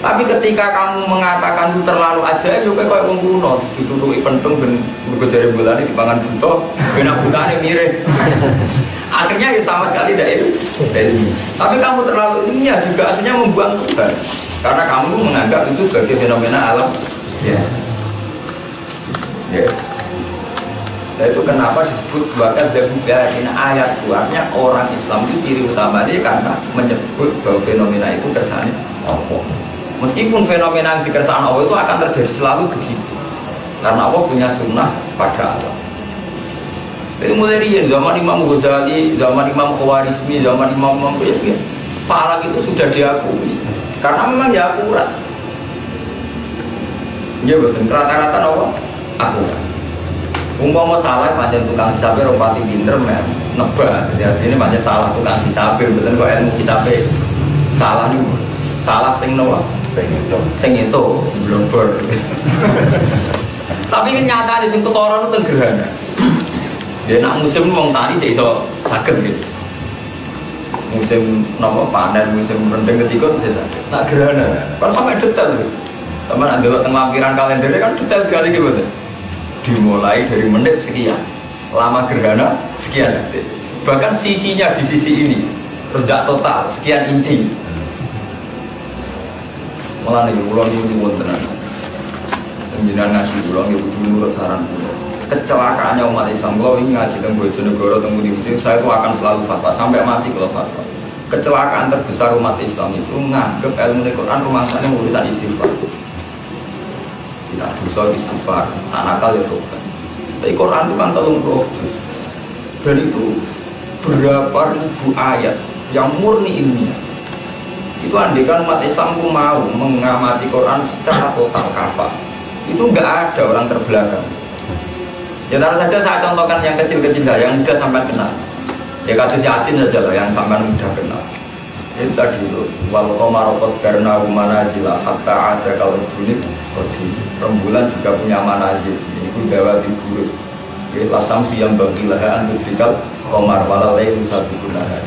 Tapi ketika kamu mengatakan itu terlalu ajaib, juga kayak wong kuno ditutupi pentung dan bergejari bulan di pangan buto, benak bukannya mirip. Akhirnya ya sama sekali tidak itu. Tapi kamu terlalu ilmiah juga akhirnya membuang Tuhan. Karena kamu menganggap itu sebagai fenomena alam. Yes. Yeah. Nah, itu kenapa disebut bahkan dari ayat keluarnya orang Islam itu ciri utamanya karena menyebut bahwa fenomena itu kersane Allah. Meskipun fenomena yang dikersane Allah itu akan terjadi selalu begitu. Karena Allah punya sunnah pada Allah. Jadi mulai dari zaman Imam Ghazali, zaman Imam Khawarizmi, zaman Imam Muhammad falak itu sudah diakui. Karena memang ya akurat. Ya betul, rata-rata Allah akurat. Umpama salah pancen tukang hisabnya rompati pinter men nebak. Jadi asline pancen salah tukang hisabnya betul kok ilmu hisabnya salah nih. Salah sing nopo? Sing itu belum ber. Tapi nyata di sing ketara itu gerhana. Dia nak musim wong tani iso saged gitu. Musim nopo panen, musim rendeng ketika bisa saged. Nak gerhana kan sampai detail gitu. Sama nak delok teng lampiran kalendernya kan detail sekali gitu. Dimulai dari menit sekian, lama gerhana sekian detik. Bahkan sisinya di sisi ini terus tidak total sekian inci. Malah nih pulau ini wontenan. Penjinan ngaji pulau ini menurut saran pulau. Kecelakaannya umat Islam pulau ini ngaji tentang Bojonegoro tentang Budi saya itu akan selalu fatwa sampai mati kalau fatwa. Kecelakaan terbesar umat Islam itu nganggep ilmu Quran rumah sana urusan istighfar. tidak dosa istighfar, nakal ya tobat. Tapi Quran itu kan 30 juz. Dan itu berapa ribu ayat yang murni ilmiah. Itu andikan umat Islam itu mau mengamati Quran secara total kafah, itu nggak ada orang terbelakang. Ya taruh saja saya contohkan yang kecil-kecil saja, yang mudah sampai kenal. Ya kasus Yasin saja lah yang sampai mudah kenal. Itu tadi itu wal qamaraqad karna manazila hatta ada kalau junib di rembulan juga punya manazil. Itu dawa di buruk. Lasam yang bagilah antudrikal qamar walalai satu gunakan.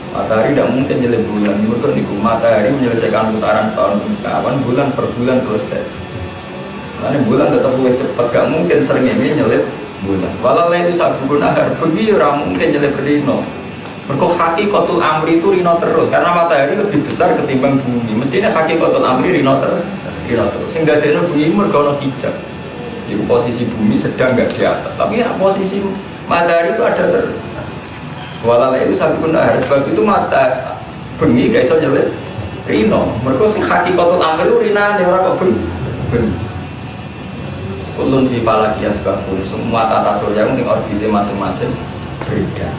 Matahari tidak mungkin nyelip bulan. Mereka niku matahari menyelesaikan putaran setahun sekawan, bulan per bulan selesai. Karena bulan tetap lebih cepat, gak mungkin sering ini nyelip bulan. Walalai itu satu gunakan. Begitu orang mungkin nyelip rino. Mereka hakikatul amri itu rino terus, karena matahari lebih besar ketimbang bumi. Mestinya hakikatul amri rino terus. Sehingga ada bumi mereka ada hijab. Di posisi bumi sedang nggak di atas, tapi ya, posisi matahari itu ada terus. Walalai itu satu benar, sebab itu mata bengi gak bisa nyelip rino. Mereka sing hakikatul amri itu rinane orang kok bengi. Kulun si falaki ya sebabun semua tata surya yang orbitnya masing-masing beda.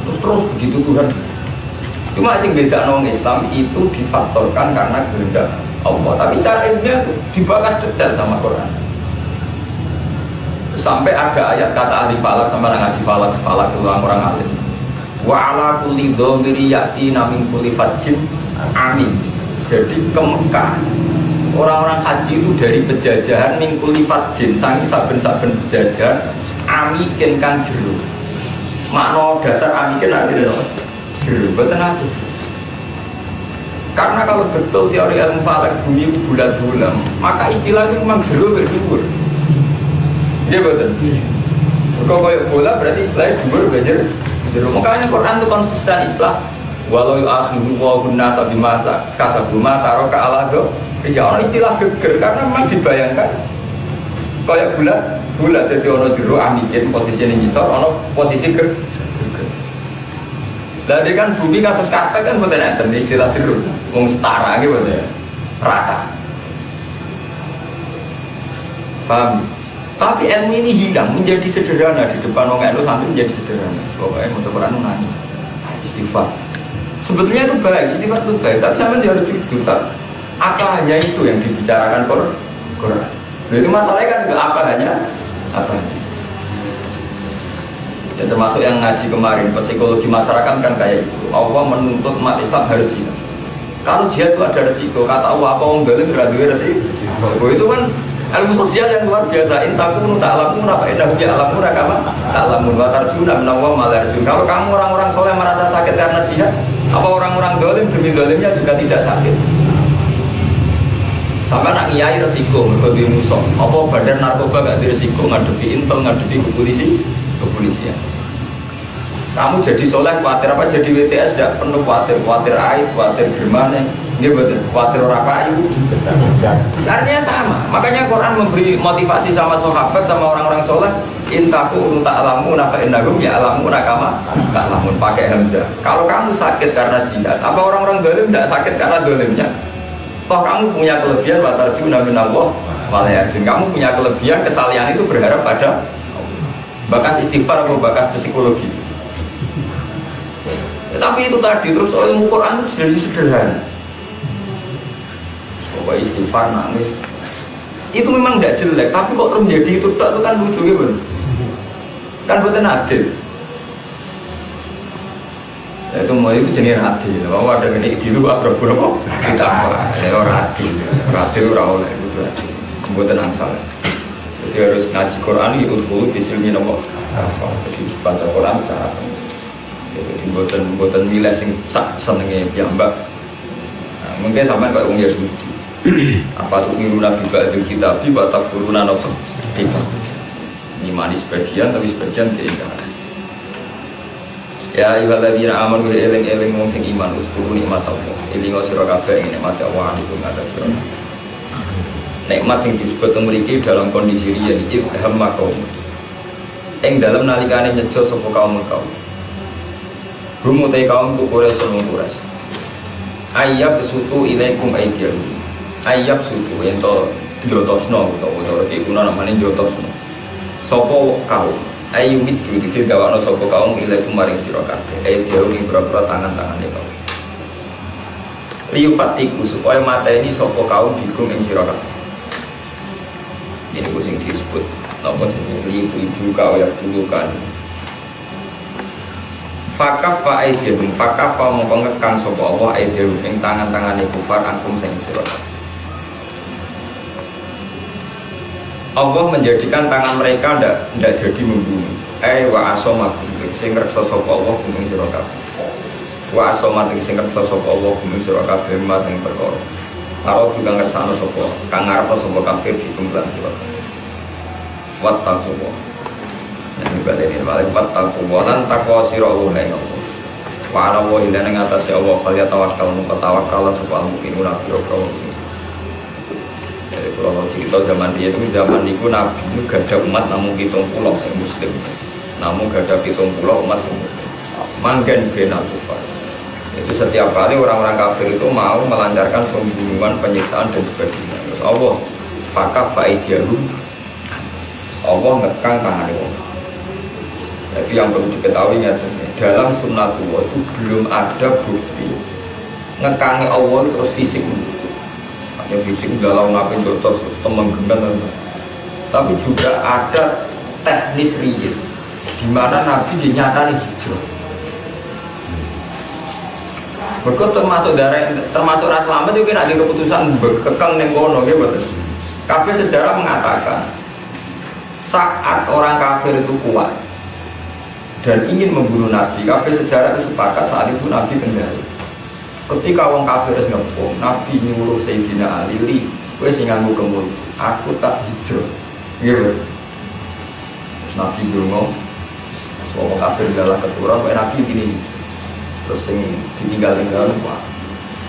Terus begitu Tuhan. Cuma sing beda nong Islam itu difaktorkan karena kehendak Allah. Tapi secara ilmiah itu dibahas detail sama Quran. Sampai ada ayat kata ahli falak sama ngaji falak itu orang alim. Wa ala kulli dhamiri ya'ti min kulli fajjin amin. Jadi ke Mekah orang-orang haji itu dari penjajahan min kulli fajjin saking saben-saben penjajahan amikin kan jero. Makna dasar amikin artinya jero, betul aku. Karena kalau betul teori ilmu falak bumi itu bulat-bulat, maka istilahnya memang jero berdua. Iya betul. Kalau kayak bola berarti istilahnya dua belajar jero. Makanya Quran itu konsisten istilah. Walau akhiru wa guna sabi masa kasabuma taroka alado. Ya orang istilah geger karena memang dibayangkan kayak bulat jadi ono jero amikin posisi ini nyisor ono posisi geger. Jadi kan bumi kados karpet kan betul enten istilah jero wong setara gitu betul rata. Paham? Tapi ilmu ini hilang menjadi sederhana di depan orang itu sampai menjadi sederhana. Pokoknya mau Quran nangis istighfar. Sebetulnya itu baik, istighfar itu baik, tapi sampai dia harus jujur. Apa hanya itu yang dibicarakan Quran? Itu masalahnya kan apa hanya? Ya termasuk yang ngaji kemarin, psikologi masyarakat kan kayak itu. Allah menuntut umat Islam harus jihad. Kalau jihad itu ada resiko, kata Allah apa orang galim beradu resiko itu kan ilmu sosial yang luar biasa. Intakunu ta'lamun apa innahu ya'lamun kama ta'lamun wa tarjuna minallah ma la yarjun. Kalau kamu orang-orang soleh merasa sakit karena jihad, apa orang-orang zalim demi zalimnya juga tidak sakit? Sampai nak ngiyai resiko mergo di musuh. Apa badan narkoba gak di resiko ngadepi intel, ngadepi kepolisian. Kamu jadi soleh khawatir apa jadi WTS tidak penuh khawatir aib, khawatir gimana? Dia betul, khawatir orang payu. Artinya sama. Makanya Quran memberi motivasi sama sahabat, sama orang-orang soleh. Intaku ta'lamu nafa innahum ya'lamu nakama ta'lamun pakai hamzah. Kalau kamu sakit karena jihad, apa orang-orang zalim tidak sakit karena zalimnya? Toh kamu punya kelebihan watarjuna minallah wala yarjun. Kamu punya kelebihan kesalihan itu berharap pada bakas istighfar atau bakas psikologi. Tapi itu tadi terus ilmu Quran itu jadi sederhana. Pokoknya istighfar nangis itu memang tidak jelek, tapi kok terus menjadi itu kan lucu gitu kan bukan adil. Ya, itu mau itu jenis adil. Bahwa ada gini di luar berapa kita apa? Ya orang adil orang oleh itu adil. Bukan angsal. Jadi harus ngaji Quran itu dulu visilnya nopo. Jadi baca Quran secara jadi buatan milih sing senengnya piyambak. Mungkin sampai kalau orang Yahudi apa tuh niru nabi ba'dul kitab di batas turunan apa tiba imani sebagian tapi sebagian keingkaran. Ya ayyuhalladzina amanu eling-eling wong sing iman uskuru nikmat Allah elingo sira kabeh ing nikmat Allah alaikum atas sira. Nikmat sing disebut mriki dalam kondisi riyen iki hamma kaum ing dalam nalikane nyejo sapa kaum Rumu tay kaum Quraisy sulung Quraisy. Ayyab sutu ilaikum aidiyahum. Ayyab sutu ento jotosno utawa kuna namanya jotosno sopo kaum ayu mitu disi dawakno sopo kaum ilai kumaring sira kabeh ayu jauh ing pira-pira tangan-tangane kaum liyu fatiku supaya mata ini sopo kaum dikum ing sira kabeh ini sing disebut napa jenenge liyu tuju kau ya dulu kan fakafa aidihum fakafa mongko ngekang sapa Allah aidihum ing tangan-tangane kufar angkum sing sira kabeh. Allah menjadikan tangan mereka tidak jadi membunuh. Wa asomakum sing reksa sapa Allah kuming sira kabeh. Wa asomakum sing reksa sapa Allah kuming sira kabeh mas sing perkara. Karo juga ngersano sapa kang ngarep sapa kafir dikumpul sira kabeh. Wattaqwa. Nek baleni balik wattaqwa lan takwa sira Allah ing Allah. Wa ala wa ila ning atase Allah kaya tawakkal mung tawakkal sapa mungkin ora kira-kira sing kalau cerita zaman dia itu zaman itu Nabi itu gak ada umat namun hitung pulau yang muslim namun gak ada hitung pulau umat yang muslim manggen benal kufar itu setiap kali orang-orang kafir itu mau melancarkan pembunuhan, penyiksaan dan sebagainya terus Allah fakaf fa'idyahu Allah ngekang tangan Allah jadi yang perlu diketahui dalam sunnatullah itu belum ada bukti ngekangi Allah terus fisik yang fisik dalam nabi jotos temenggengan tapi juga ada teknis rigid di mana nabi dinyatakan hijrah berikut termasuk ras selamat juga ada keputusan kekang nenggono gitu kabeh sejarah mengatakan saat orang kafir itu kuat dan ingin membunuh nabi kabeh sejarah itu sepakat saat itu nabi kendali ketika orang kafir es ngepung, Nabi nyuruh Sayyidina Ali, gue sing nganggo kemul, aku tak hijrah, gitu. Terus Nabi ngomong, orang kafir adalah keturun, Nabi gini, terus sing ditinggal-tinggal,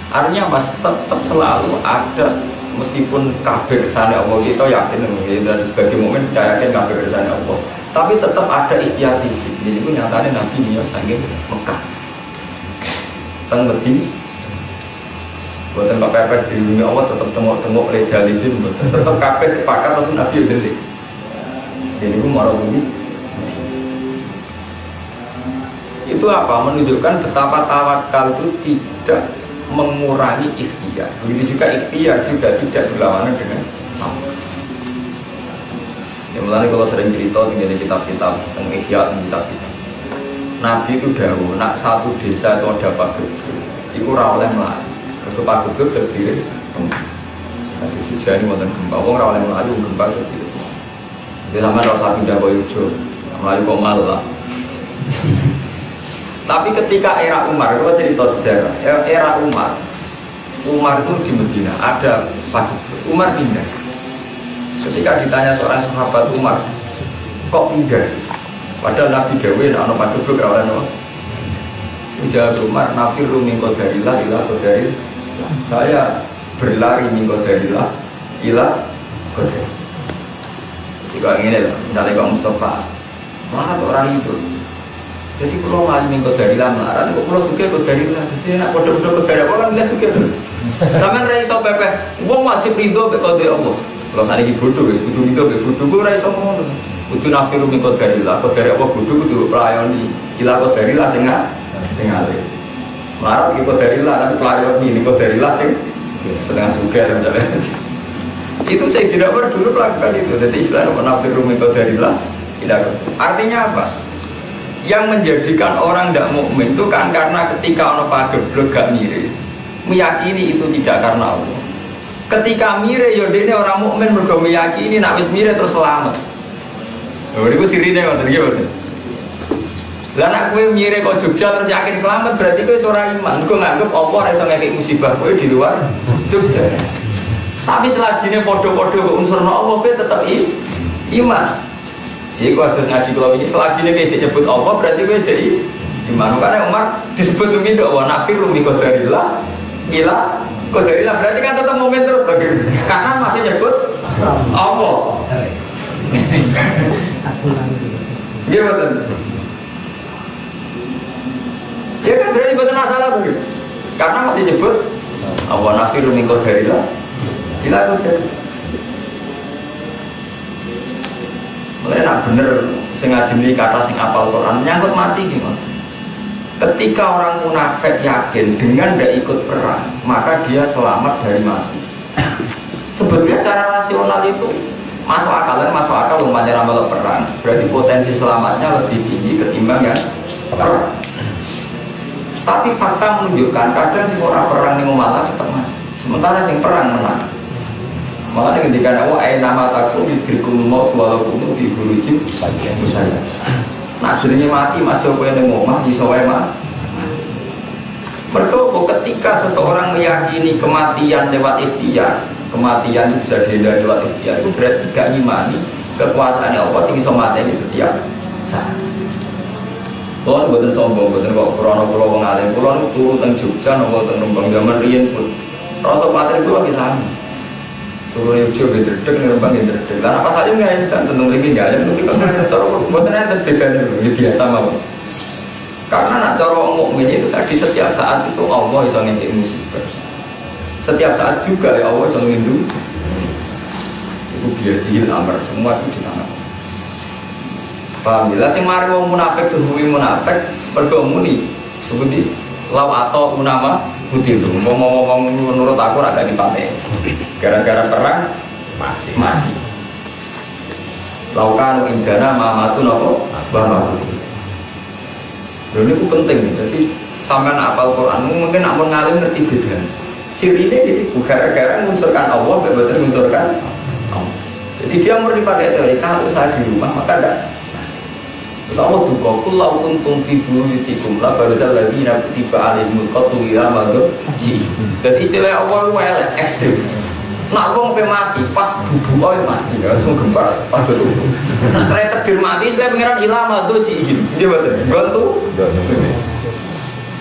artinya mas tetap selalu ada, meskipun kafir sana Allah kita yakin, dan sebagai momen kita yakin kafir sana Allah, tapi tetap ada ikhtiar fisik. Jadi itu nyatanya Nabi Muhammad sanggih Mekah, dan Medina. Buatan Pak Pepes di dunia Allah tetap tengok legalidin tetap kabeh sepakat Rasul Nabi delik jadi itu marah bumi itu apa? Menunjukkan betapa tawakal itu tidak mengurangi ikhtiar begitu juga ikhtiar juga tidak berlawanan dengan Allah yang mulai kalau sering cerita di kitab-kitab mengikhya kitab-kitab Nabi itu dahulu nak satu desa itu ada paguyuban itu rawleh melati itu paguyuban terdiri nanti juga ini wonten gempa wong ora oleh mlayu gempa terdiri jadi sama rasa pindah boyojo mlayu kok malah tapi ketika era Umar kalau cerita sejarah era Umar itu di Medina ada paguyuban Umar pindah ketika ditanya seorang sahabat Umar kok pindah padahal Nabi Dawe ana paguyuban ora ono jawab Umar nafiru min qadarillah ila qadaril saya berlari min qadarillah ila qadar juga ini loh misalnya Pak Mustafa malah orang itu jadi kalau lari min qadarillah melarang kok kalau suka qadarillah jadi nak bodoh-bodoh qadar apa kan dia suka tuh sampean ra iso pepe wong wajib ridho mek qadar Allah kalau saniki bodoh wis kudu ridho mek bodoh ora iso ngono kudu nafiru min qadarillah qadar apa bodoh kudu pelayani ila qadarillah sing tinggalin melarat ikut dari lah tapi pelayan ini ikut dari lah setengah suka dan jalan itu saya tidak pernah dulu melakukan itu jadi istilahnya menafsir ikut dari lah tidak artinya apa yang menjadikan orang tidak mukmin itu kan karena ketika orang pageblok gak mirip meyakini itu tidak karena Allah ketika mirip yodene orang mukmin mergo meyakini nak wis mirip terus selamat itu sirine ngoten iki betul lah nak kowe mire kok Jogja terus yakin selamat berarti kowe ora iman. Kowe nganggep apa ora iso ngekek musibah kowe di luar Jogja. Tapi selagine padha-padha kok unsurna Allah kowe tetep iman. Iku harus ngaji kula iki selagine kowe nyebut Allah berarti kowe jek iman. Karena Umar disebut mimpi wa nafiru min qadarillah ila qadarillah berarti kan tetap mukmin terus bagaimana? Karena masih nyebut Allah. Iya betul. Ya kan berarti betul masalah begitu. Karena masih nyebut Allah nafiru min qadarillah ila qadar. Mulai nak bener sing ngajeni kata sing apal Quran nyangkut mati gimana? Ketika orang munafik yakin dengan tidak ikut perang, maka dia selamat dari mati. Sebetulnya secara rasional itu masuk akal umpamanya ramal perang. Berarti potensi selamatnya lebih tinggi ketimbang yang perang. Tapi fakta menunjukkan kadang si orang perang yang malah tetap mati. Sementara sing perang menang. Makanya ketika nama takut yudhrikum maut walaupun fi burujin saya. Nah jadinya mati masih apa yang ngomong di sawai mah. Mereka ketika seseorang meyakini kematian lewat ikhtiar, kematian itu bisa dihindari lewat ikhtiar, itu berarti tidak ngimani kekuasaan Allah sing iso mateni setiap saat. Kulon buatan sombong, buatan kok pulau wong alim, kulon turu teng Jogja, nopo teng Rembang zaman riyen pun. Rasa materi itu lagi sama. Turu Jogja gedhe ning Rembang gedhe. Lah apa saja nggak instan tentang lagi nggak ada, tapi kalau buatan ada tekan biasa mawon. Karena nak cara mukmin itu tadi setiap saat itu Allah bisa ngekek musibah. Setiap saat juga ya Allah bisa ngelindungi. Itu biar dihil amar semua itu di tangan. Paham ya? Sing mari wong munafik tuhumi munafik bergomuni seperti law atau unama butil. Ngomong menurut aku ada di pantai. Gara-gara perang mati. Laukan indana mamatun apa? Bama. Ini itu penting, jadi sampai apal Quran mungkin amun ngalim ngerti beda. Sirine itu gara-gara mengunsurkan Allah, betul mengunsurkan Allah. Jadi dia mau dipakai teori kalau saya di rumah maka tidak. Terus Allah duka, kullau kuntum fi buyutikum la barzal ladina kutiba alaihimul qatlu ila madji. Jadi istilah Allah itu ekstrim. Nak wong pe mati pas bubu mati ya langsung gempar pas tubuh. Nak ternyata takdir mati saya pengiran ilama doji. Dia betul. Bantu.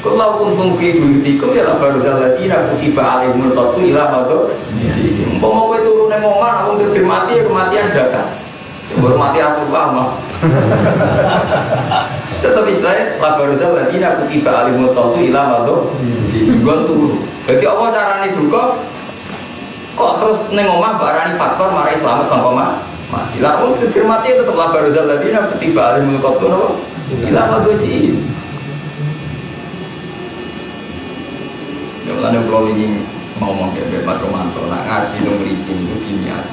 Kalau kuntum fi buyutikum ya baru zaladina kutiba alaihimul qatlu ila madji. Umpama kowe turu ning omah wong takdir mati ya kematian dadak. Baru mati Rasulullah mah. Tetap istilahnya baru zaladina kutiba alaihimul qatlu ila madji. Bantu. Jadi apa carane duka? Kok terus neng omah barani faktor marai selamat sampai mati. Lah wong sing mati tetep la barzal ladina kutiba alimul qatl no. Ila magoji. Ya lan kalau ini ngomong ke Mas Romanto nak ngaji nang mriki niku diniat.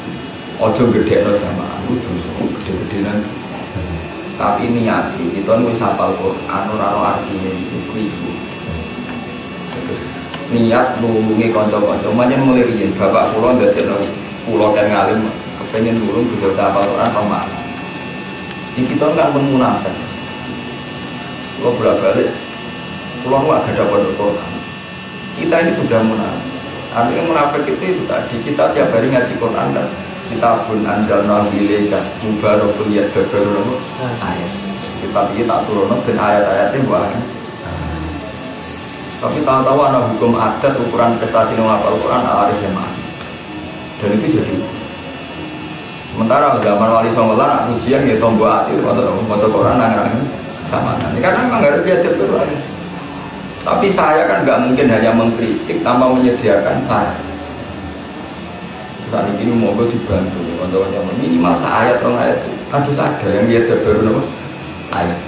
Aja gedhekno jamaah itu dosa gede-gedenan. Tapi niat kita wis hafal Quran ora artine iku. Terus niat nulungi kanca-kanca manjen mulai riyen bapak kula ndadekno kula kan ngalim kepengin nulung bisa hafal Quran pamah. Iki kita kan pun munafik. Kula bolak-balik kula agak dapat Quran. Kita ini sudah munafik. Artinya munafik itu tadi kita tiap hari ngaji Quran dan kita pun anjalna ilaika mubarakun yadabbarun ayat. Kita tak turun dan ayat-ayatnya banyak. Tapi tahu-tahu ada hukum adat ukuran prestasi menghafal Quran ala SMA. Dan itu jadi. Sementara zaman Wali Songo lah ujian ya tombol hati waktu Quran nang sama. Ini karena memang harus diajar Quran. Tapi saya kan nggak mungkin hanya mengkritik tanpa menyediakan saran. Saat ini mau dibantu untuk minimal ayat orang ayat itu harus ada yang dia baru ayat.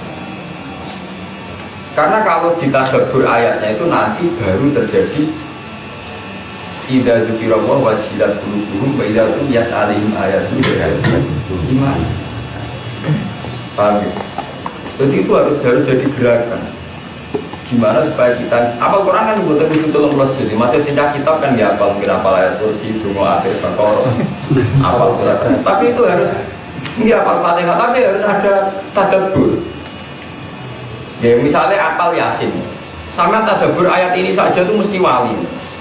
Karena kalau kita tadabbur ayatnya itu nanti baru terjadi idza dzukira wa wajilat qulubuhum wa idza tuliyat alaihim ayatu iman. Paham ya? Jadi itu harus jadi gerakan. Gimana supaya kita apa Quran kan buat itu tolong belajar sih. Masih sejak kitab kan ya apa mungkin apa ayat kursi dungo akhir perkara apa surat. Tapi itu harus enggak apa Fatihah tapi harus ada tadabbur. Ya misalnya apal Yasin, sampai tadabbur ayat ini saja itu mesti wali,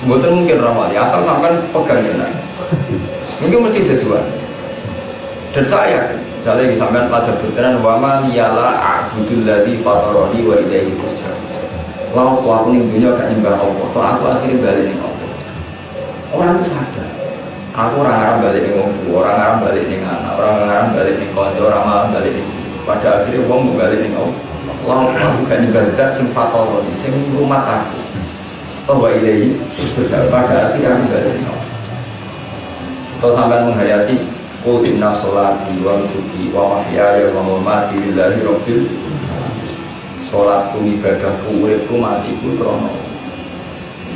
bukan mungkin wali, asal sampai pegang ya. Mungkin mesti jadi wali. Dan saya, misalnya sampai tadabbur dengan wama liyala a'budul ladzi fatarani wa ilaihi turja'un. Lalu aku ning dunia gak nyembah Allah, kok aku akhirnya balik ning Allah. Orang itu sadar. Aku orang-orang balik ning wong tua, orang-orang balik ning anak, orang-orang balik ning kanca, orang-orang balik ning. Pada akhirnya wong balik ning Allah. Aku gak nyembah sing fatarani, sing rumah aku. Wa ilaihi turja'un. Pada akhirnya aku balik ning Allah. Atau sampai menghayati Qul inna sholati wa nusuki wa mahyaya wa mamati lillahi rabbil sholatku, ibadahku, uripku, matiku krono.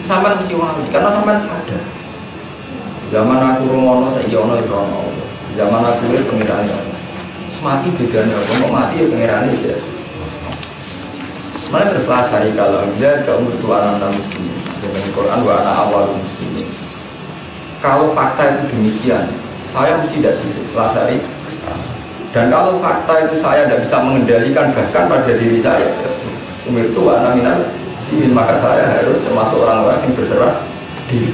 Sampai mesti wali, karena sampai sadar. Zaman aku rumono saiki ono krono. Zaman aku urip pengiran. Mati bedanya apa? Mau mati ya pengiran aja. Mana terselah hari kalau dia kaum bertuanan dan muslim. Sebenarnya Quran wa ana awal muslimin. Kalau fakta itu demikian, saya mesti tidak sirik lasari. Dan kalau fakta itu saya tidak bisa mengendalikan bahkan pada diri saya, umur itu anak minat, maka saya harus termasuk orang-orang yang berserah diri.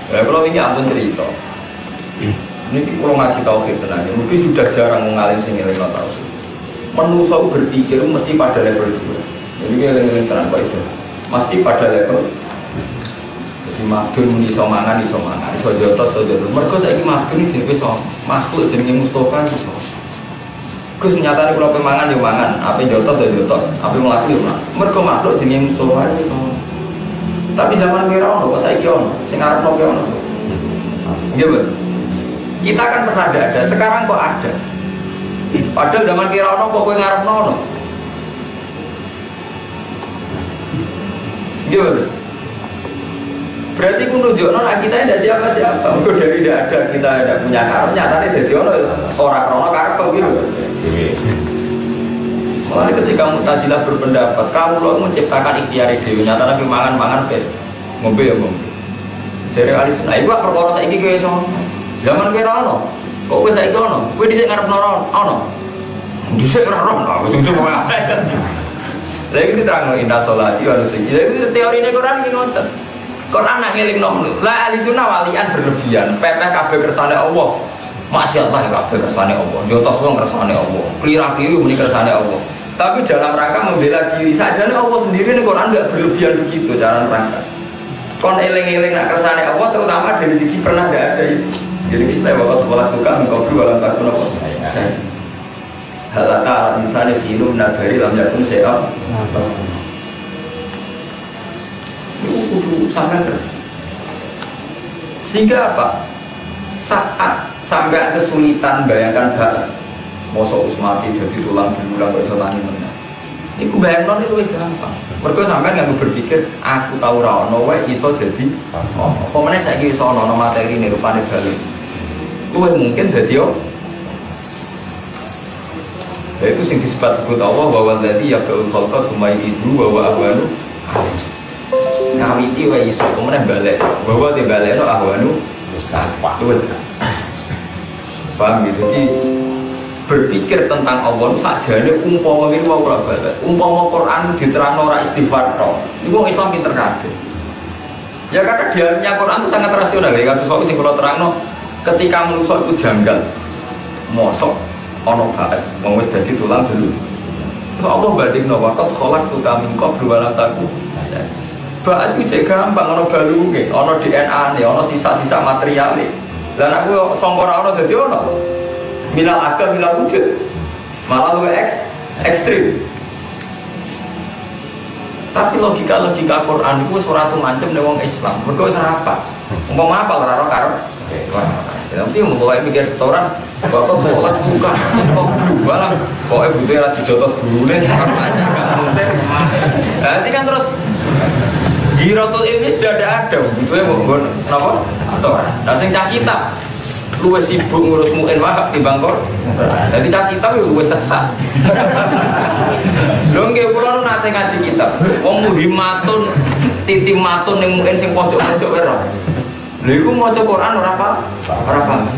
Ya, kalau ini ampun cerita. Ini kalau ngaji tauhid tenang, mungkin sudah jarang mengalim sing eling tauhid. Manusia berpikir mesti pada level 2. Jadi eling tenang kok itu. Mesti pada level. Jadi madun iso mangan, iso jotos. Mergo saiki madun iki jenenge iso makhluk jenenge Mustafa iso. Gus nyatane kula pemangan yo mangan, ape jotos yo jotos, ape mlaku yo mlaku. Mergo makhluk jenenge Mustafa iso. Tapi zaman kira ono kok saiki ono, sing arepno ki ono. Nggih, Bu. Kita kan pernah ada, sekarang kok ada. Padahal zaman kira ono kok kowe ngarepno ono. Nggih, Bu. Berarti ku nunjukno nek kita tidak siapa-siapa. Mergo dari tidak ada kita tidak punya karep, nyatane dadi ono ora krono karep kok gitu. Mulai ketika Mu'tazilah berpendapat kamu lo menciptakan ikhtiar dewi, nyatane mangan pe ngombe ya ngombe. Jare ahli sunnah iku perkara saiki kowe iso. Zaman kowe ora ono. Kok kowe saiki ono? Kowe dhisik ngarepno ono. Dhisik ora ono, ujug-ujug wae. Lha iki diterangno inna sholati wa nusuki. Lha iki teorine Quran iki ngoten. Quran nak ngelingno ngono. Lah ahli sunnah walian berlebihan, pepeh kabeh kersane Allah. Masyaallah kabeh kersane Allah. Jotos wong kersane Allah. Klira-kliru muni kersane Allah. Tapi dalam rangka membela diri sajane Allah sendiri ning Quran enggak berlebihan begitu cara rangka. Kon eling-eling nak kersane Allah terutama dari segi pernah enggak ada itu. Jadi istilah waktu sholat buka engkau dua dalam takun apa? Saya. Halata insani filu nadari lam yakun se'am. Itu sangat. Sehingga apa? Saat sampai kesulitan bayangkan bahas mosok usmati jadi tulang belulang kok iso tani meneh. Iku bayangno itu luwih gampang. Mergo sampean nggak berpikir aku tahu ra ono wae iso dadi apa meneh saiki iso ono materi ning rupane bali. Luwih mungkin dadi yo. Itu sing disebut Allah bahwa dzati yaqul khalqa sumai itu bahwa ahwanu ngawiti wae iso kemudian balik bahwa dibalekno ahwanu luwih. Paham gitu? Jadi berpikir tentang Allah sakjane umpama ngene wae ora balik. Umpama Quran diterangno ora istighfar tok. Iku wong Islam pinter kabeh. Ya karena dialognya Quran itu sangat rasional ya. Kados kok sing kula terangno ketika manusa itu janggal. Mosok ana baes wong wis dadi tulang dulu. Kok Allah bandingno waqt kholaq tu kamin qablu wa lam taku. Baes iki gampang ana balunge, ana DNA-ne, ana sisa-sisa materiale. Lah aku sangka ora ana dadi ana. Minal agam minal wujud malah lebih ekstrim. Tapi logika Quran itu surat mancem nih wong Islam. Mergo wis apa? Umpama apa ora ora karo. Tapi mau mikir setoran bapak tolak buka kok balang pokoknya butuh ora dijotos gurune sama aja. Nanti kan terus Giratul ilmi sudah ada, butuhnya mau napa? Setoran. Nah sing cah kitab luwes sibuk ngurus muin wahab di Bangkor. Jadi cah kitab itu luwes sesat. Lho nggih kula nate ngaji kitab. Wong muhimatun titimatun ning muin sing pojok-pojok wae ora. Lha iku maca Quran ora apa? Ora paham.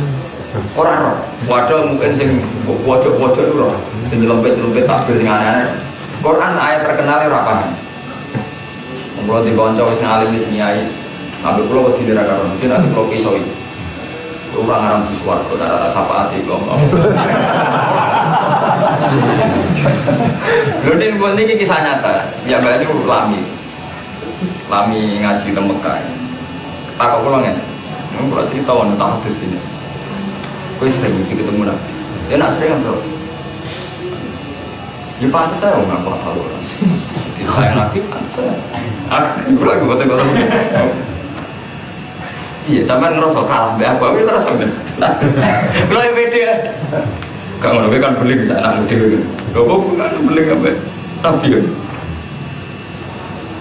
Ora ora. Waduh mungkin sing pojok-pojok itu ora. Sing lempet-lempet takbir sing aneh-aneh. Quran ayat terkenal ora paham. Mula dikonco wis ngalim wis nyai. Ambil kula wedi ora karo mungkin nanti kula pisoi. Orang aram di suarga, ada syafaat itu. Lalu ini kisah nyata. Ya mbak ini lami ngaji di Mekah. Tak kok pulang ya? Ini pulang cerita orang tak hadis ini. Kau sering ketemu Nabi. Dia nak sering bro. Ya pantas saya nggak apa-apa orang. Tidak sayang Nabi pantas saya. Aku pulang gue. Iya, sampai ngerasa kalah mbak aku, tapi terasa bener. Kalau yang beda, gak ngono kan beling bisa anak muda gitu. Gak bukan beling apa? Tapi ya.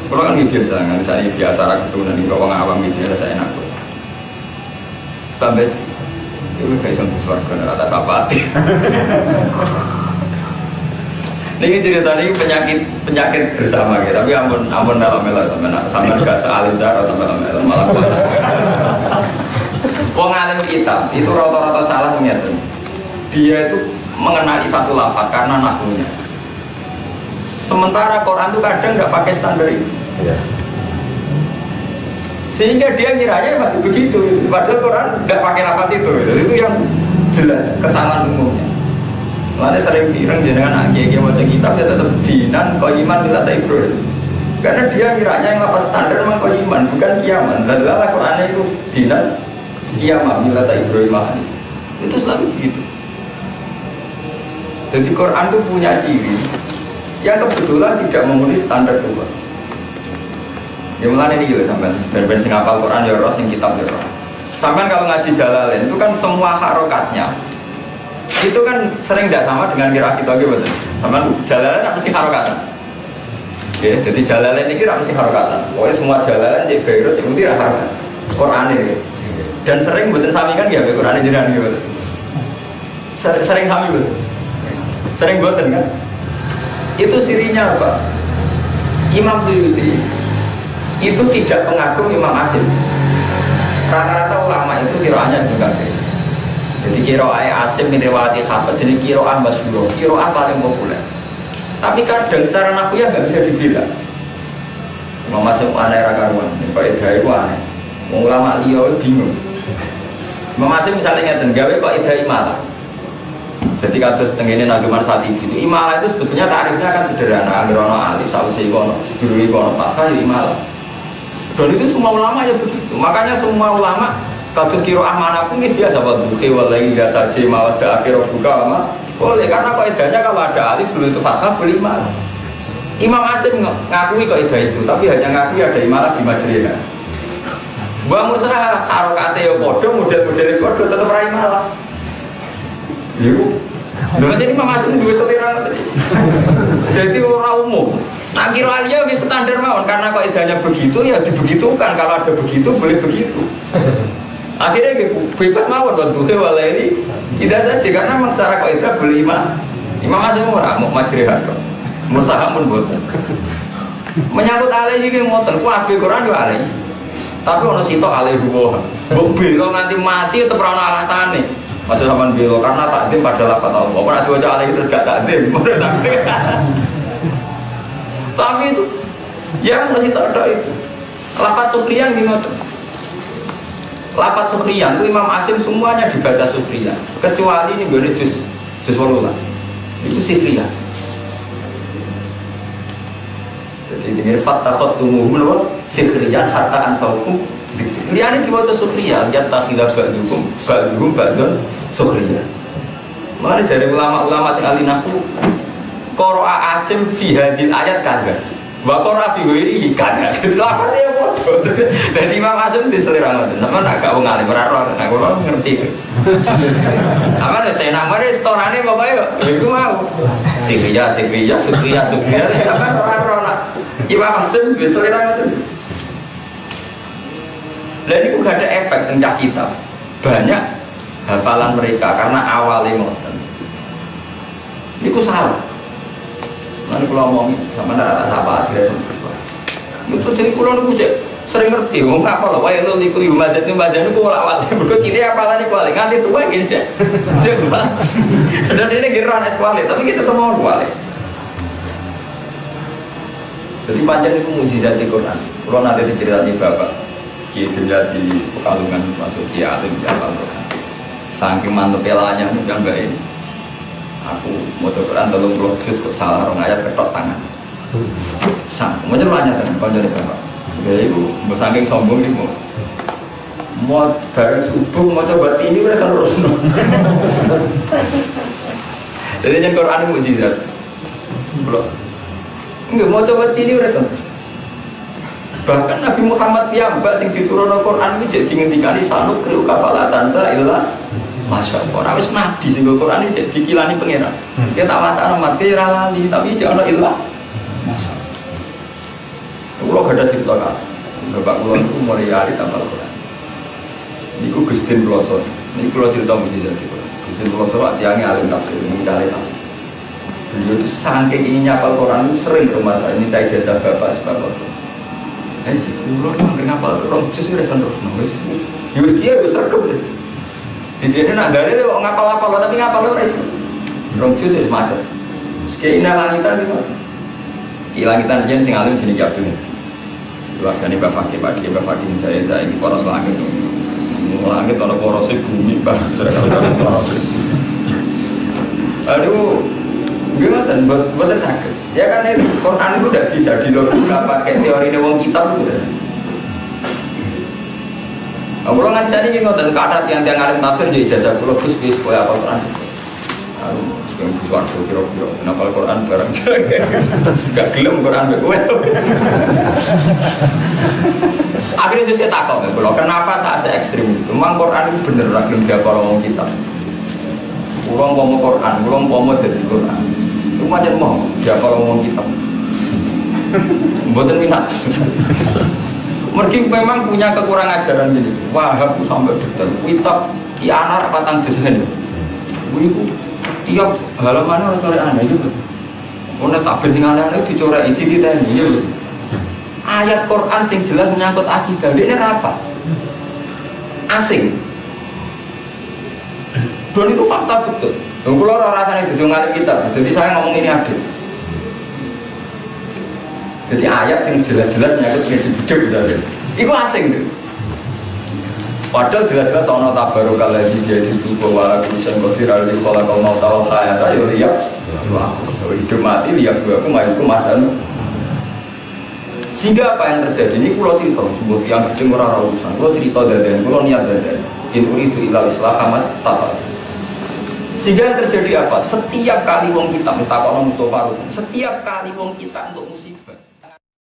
Kalau kan biasa, nggak misalnya biasa rakyat itu nanti kalau orang awam biasa saya enak. Tambah, itu kayak sentuh suarga atas apati. Ini cerita ini penyakit bersama gitu, tapi ampun melo sampai nggak sealim cara sampai melo malah. Wong alim kita itu rata-rata salah ternyata. Dia itu mengenali satu lafaz karena nahwunya. Sementara Quran itu kadang nggak pakai standar itu. Ya. Sehingga dia kiranya masih begitu. Padahal Quran nggak pakai lafaz itu. Itu yang jelas kesalahan umumnya. Soalnya sering pirang jenengan agak baca kitab dia tetap dinan qaiman bila Ibrahim. Karena dia kiranya yang lafaz standar memang qaiman bukan kiaman. Lalu Al-Qur'an itu dinan kiaman bila Ibrahim itu selalu begitu. Jadi Quran itu punya ciri yang kebetulan tidak memenuhi standar Tuhan. Ya mulai ini gitu sampai ben sing hafal Quran ya roh sing kitab ya roh. Sampai kalau ngaji Jalalain itu kan semua harokatnya itu kan sering tidak sama dengan kira kita gitu betul. Sama Jalalain tidak mesti harokatan. Oke, jadi Jalalain ini tidak mesti harokatan. Pokoknya semua Jalalain di Beirut itu tidak harokat. Quran ini. Dan sering betul sami kan ya Quran ini jenengan gitu. Sering sami betul. Sering betul kan? Itu sirinya apa? Imam Suyuti itu tidak mengagum Imam Asim. Rata-rata ulama itu kiroahnya juga sih. Jadi kiroah Asim mirwati Hafaz jadi kiroah masyhur, kiroah paling populer. Tapi kadang secara nahwiyah nggak bisa dibilang. Imam Asim aneh rakaruan, Pak Ida itu aneh. Ulama liya bingung. Imam Asim misalnya ngeten gawe kok Ida imalah. Jadi kados tengene nageman saat itu imalah itu sebetulnya tarifnya kan sederhana, agrono alif sausi kono, seduluri kono fathah ya imalah. Dan itu semua ulama ya begitu. Makanya semua ulama kados kiroah manapun ini biasa wadduhi wallahi biasa saja mawadda akhirah buka lama boleh karena kaidahnya kalau ada alif dulu itu fathah boleh imalah. Imam Asim ngakui kaidah itu tapi hanya ngakui ada imalah di majrina. Mbak Musa harokate ya podo model-model podo tetap ra imalah. Iku lha jadi Imam Asim duwe seliran tadi. Jadi orang umum. Nah kira alia wis standar mawon karena kaidahnya begitu ya dibegitukan kalau ada begitu boleh begitu. Akhirnya bebas mawon waktu wala ini tidak saja karena memang secara kaidah boleh Imam Asim ora mau majrihat kok. Musahamun boten. Menyangkut alaihi ki ngoten ku abe Quran yo alaihi. Tapi ono sitok alaihi wa. Mbok bela nganti mati tetep ora ono alasane. Maksud sampean bela karena takdim pada lafaz Allah. Ora diwaca alaihi terus gak takdim. Tapi itu yang masih tak ada itu. Lafaz sufriyan di ngoten. Lafaz sufriyan itu Imam Asim semuanya dibaca sufriyan kecuali ini gone juz 8 itu sifriyan. Jadi ini fatakot tumuhum lho sifriyan hatta ansaukum liyane diwaca sufriyan ya takhila ba'dhum ba'dun sufriyan. Mane jare ulama-ulama sing ahli nahwu qira'a Asim fi hadil ayat kadha wa qira'a fi ghairi kadha. Lafate ya padha. Dan Imam Asim diselera ngoten. Sampeyan agak wong alim ora ora nek kula ngerti. Apa saya namanya restorannya pokoknya itu mau Sifriya kan orang-orang Imam Asim diselera ngoten. Dan itu gak ada efek tencak kita. Banyak hafalan mereka karena awalnya ngoten. Itu salah. Nanti kalau ngomong sama nara apa tidak sempat. Itu jadi kalau nunggu sering ngerti, ngomong apa loh? Wah itu likuli mazhab itu awal. Berikut ini apalah nih kuali nganti tua gini cek. Dan ini geran es kuali, tapi kita semua kuali. Jadi panjang itu mujizat di Quran. Kalau nanti diceritakan bapak, kita jadi Pekalongan masuk di alim di awal Quran. Saking mantep pelanya bukan baik. Aku mau Quran 30 juz kok salah orang ayat ketok tangan. Sang, mau nanya kan panjang bapak. Ya itu saking sombong nih mau bareng subuh mau coba ini udah terus. Jadi yang Quran mujizat. Belum. Enggak mau coba ini udah terus. Bahkan Nabi Muhammad piyambak sing diturunno Quran iki jadi ngendikani sanu kriu kafalatan sa illa Masya Allah, wis nabi sing Quran iki dikilani pangeran. Kita tak watane mat kira lali tapi jek ana illa Masya Allah. Kulo gak ada cerita kan. Bapak kulo niku mulai hari tambal Quran. Niku Gustin Ploso. Niku kulo cerita mujizat iki. Gustin Ploso atiange alim tafsir, mencari tafsir. Beliau itu saking ingin nyapal Quran itu sering ke rumah saya minta ijazah bapak sebab itu. Si kulo nang ngapal rong juz wis terus nulis. Wis kiye wis rekep. Jadi nak gare kok ngapal-apal tapi ngapal ora iso. Rong juz wis macet. Sekene langitan iki. Ilangitan jen sing alim jenenge Abdul. Keluargane bapak ke bapak saya ini poros langit. Langit ana poros bumi Pak. Aduh, gimana? Buatan sakit. Ya karena itu Quran itu tidak bisa dilogika pakai teori wong kitab gitu. Kalau nggak bisa nih ngotot kata tiang-tiang alim tafsir jadi jasa pulau Gus supaya apa Quran. Lalu sekarang Gus waktu kira-kira kenapa Quran barang nggak gelem Quran betul. Akhirnya saya takut ya kalau kenapa saat saya ekstrim itu memang Quran itu bener lagi dia kalau ngomong kitab. Ulang ngomong Quran, ulang ngomong dari Quran. Itu macam mau dia kalau ngomong kitab. Buatan minat. Mereka memang punya kekurangan ajaran ini. Wahab sampai detail. Kitab ianar apa tang desain. Ibu tiap halaman orang coret aneh juga. Orang tabel sing aneh itu dicoret iki ditanya. Ayat Quran sing jelas menyangkut akidah. Ini apa? Asing. Dan itu fakta betul. Kalau orang rasanya betul ngalim kita, jadi saya ngomong ini adil. Jadi ayat yang jelas-jelas nyakut prinsip hidup gitu. Itu asing tuh. Padahal jelas-jelas soal tabarokal lagi dia disebut bahwa bisa ngotir di sekolah kau mau tahu saya tadi lihat, hidup mati lihat gua aku mainku masan. Sehingga apa yang terjadi ini kalau cerita sebuah yang penting orang urusan, kalau cerita dan kalau niat dan ini itu ilal islah amas tata. Sehingga yang terjadi apa? Setiap kali wong kita Mustafa Mustafa, setiap kali wong kita untuk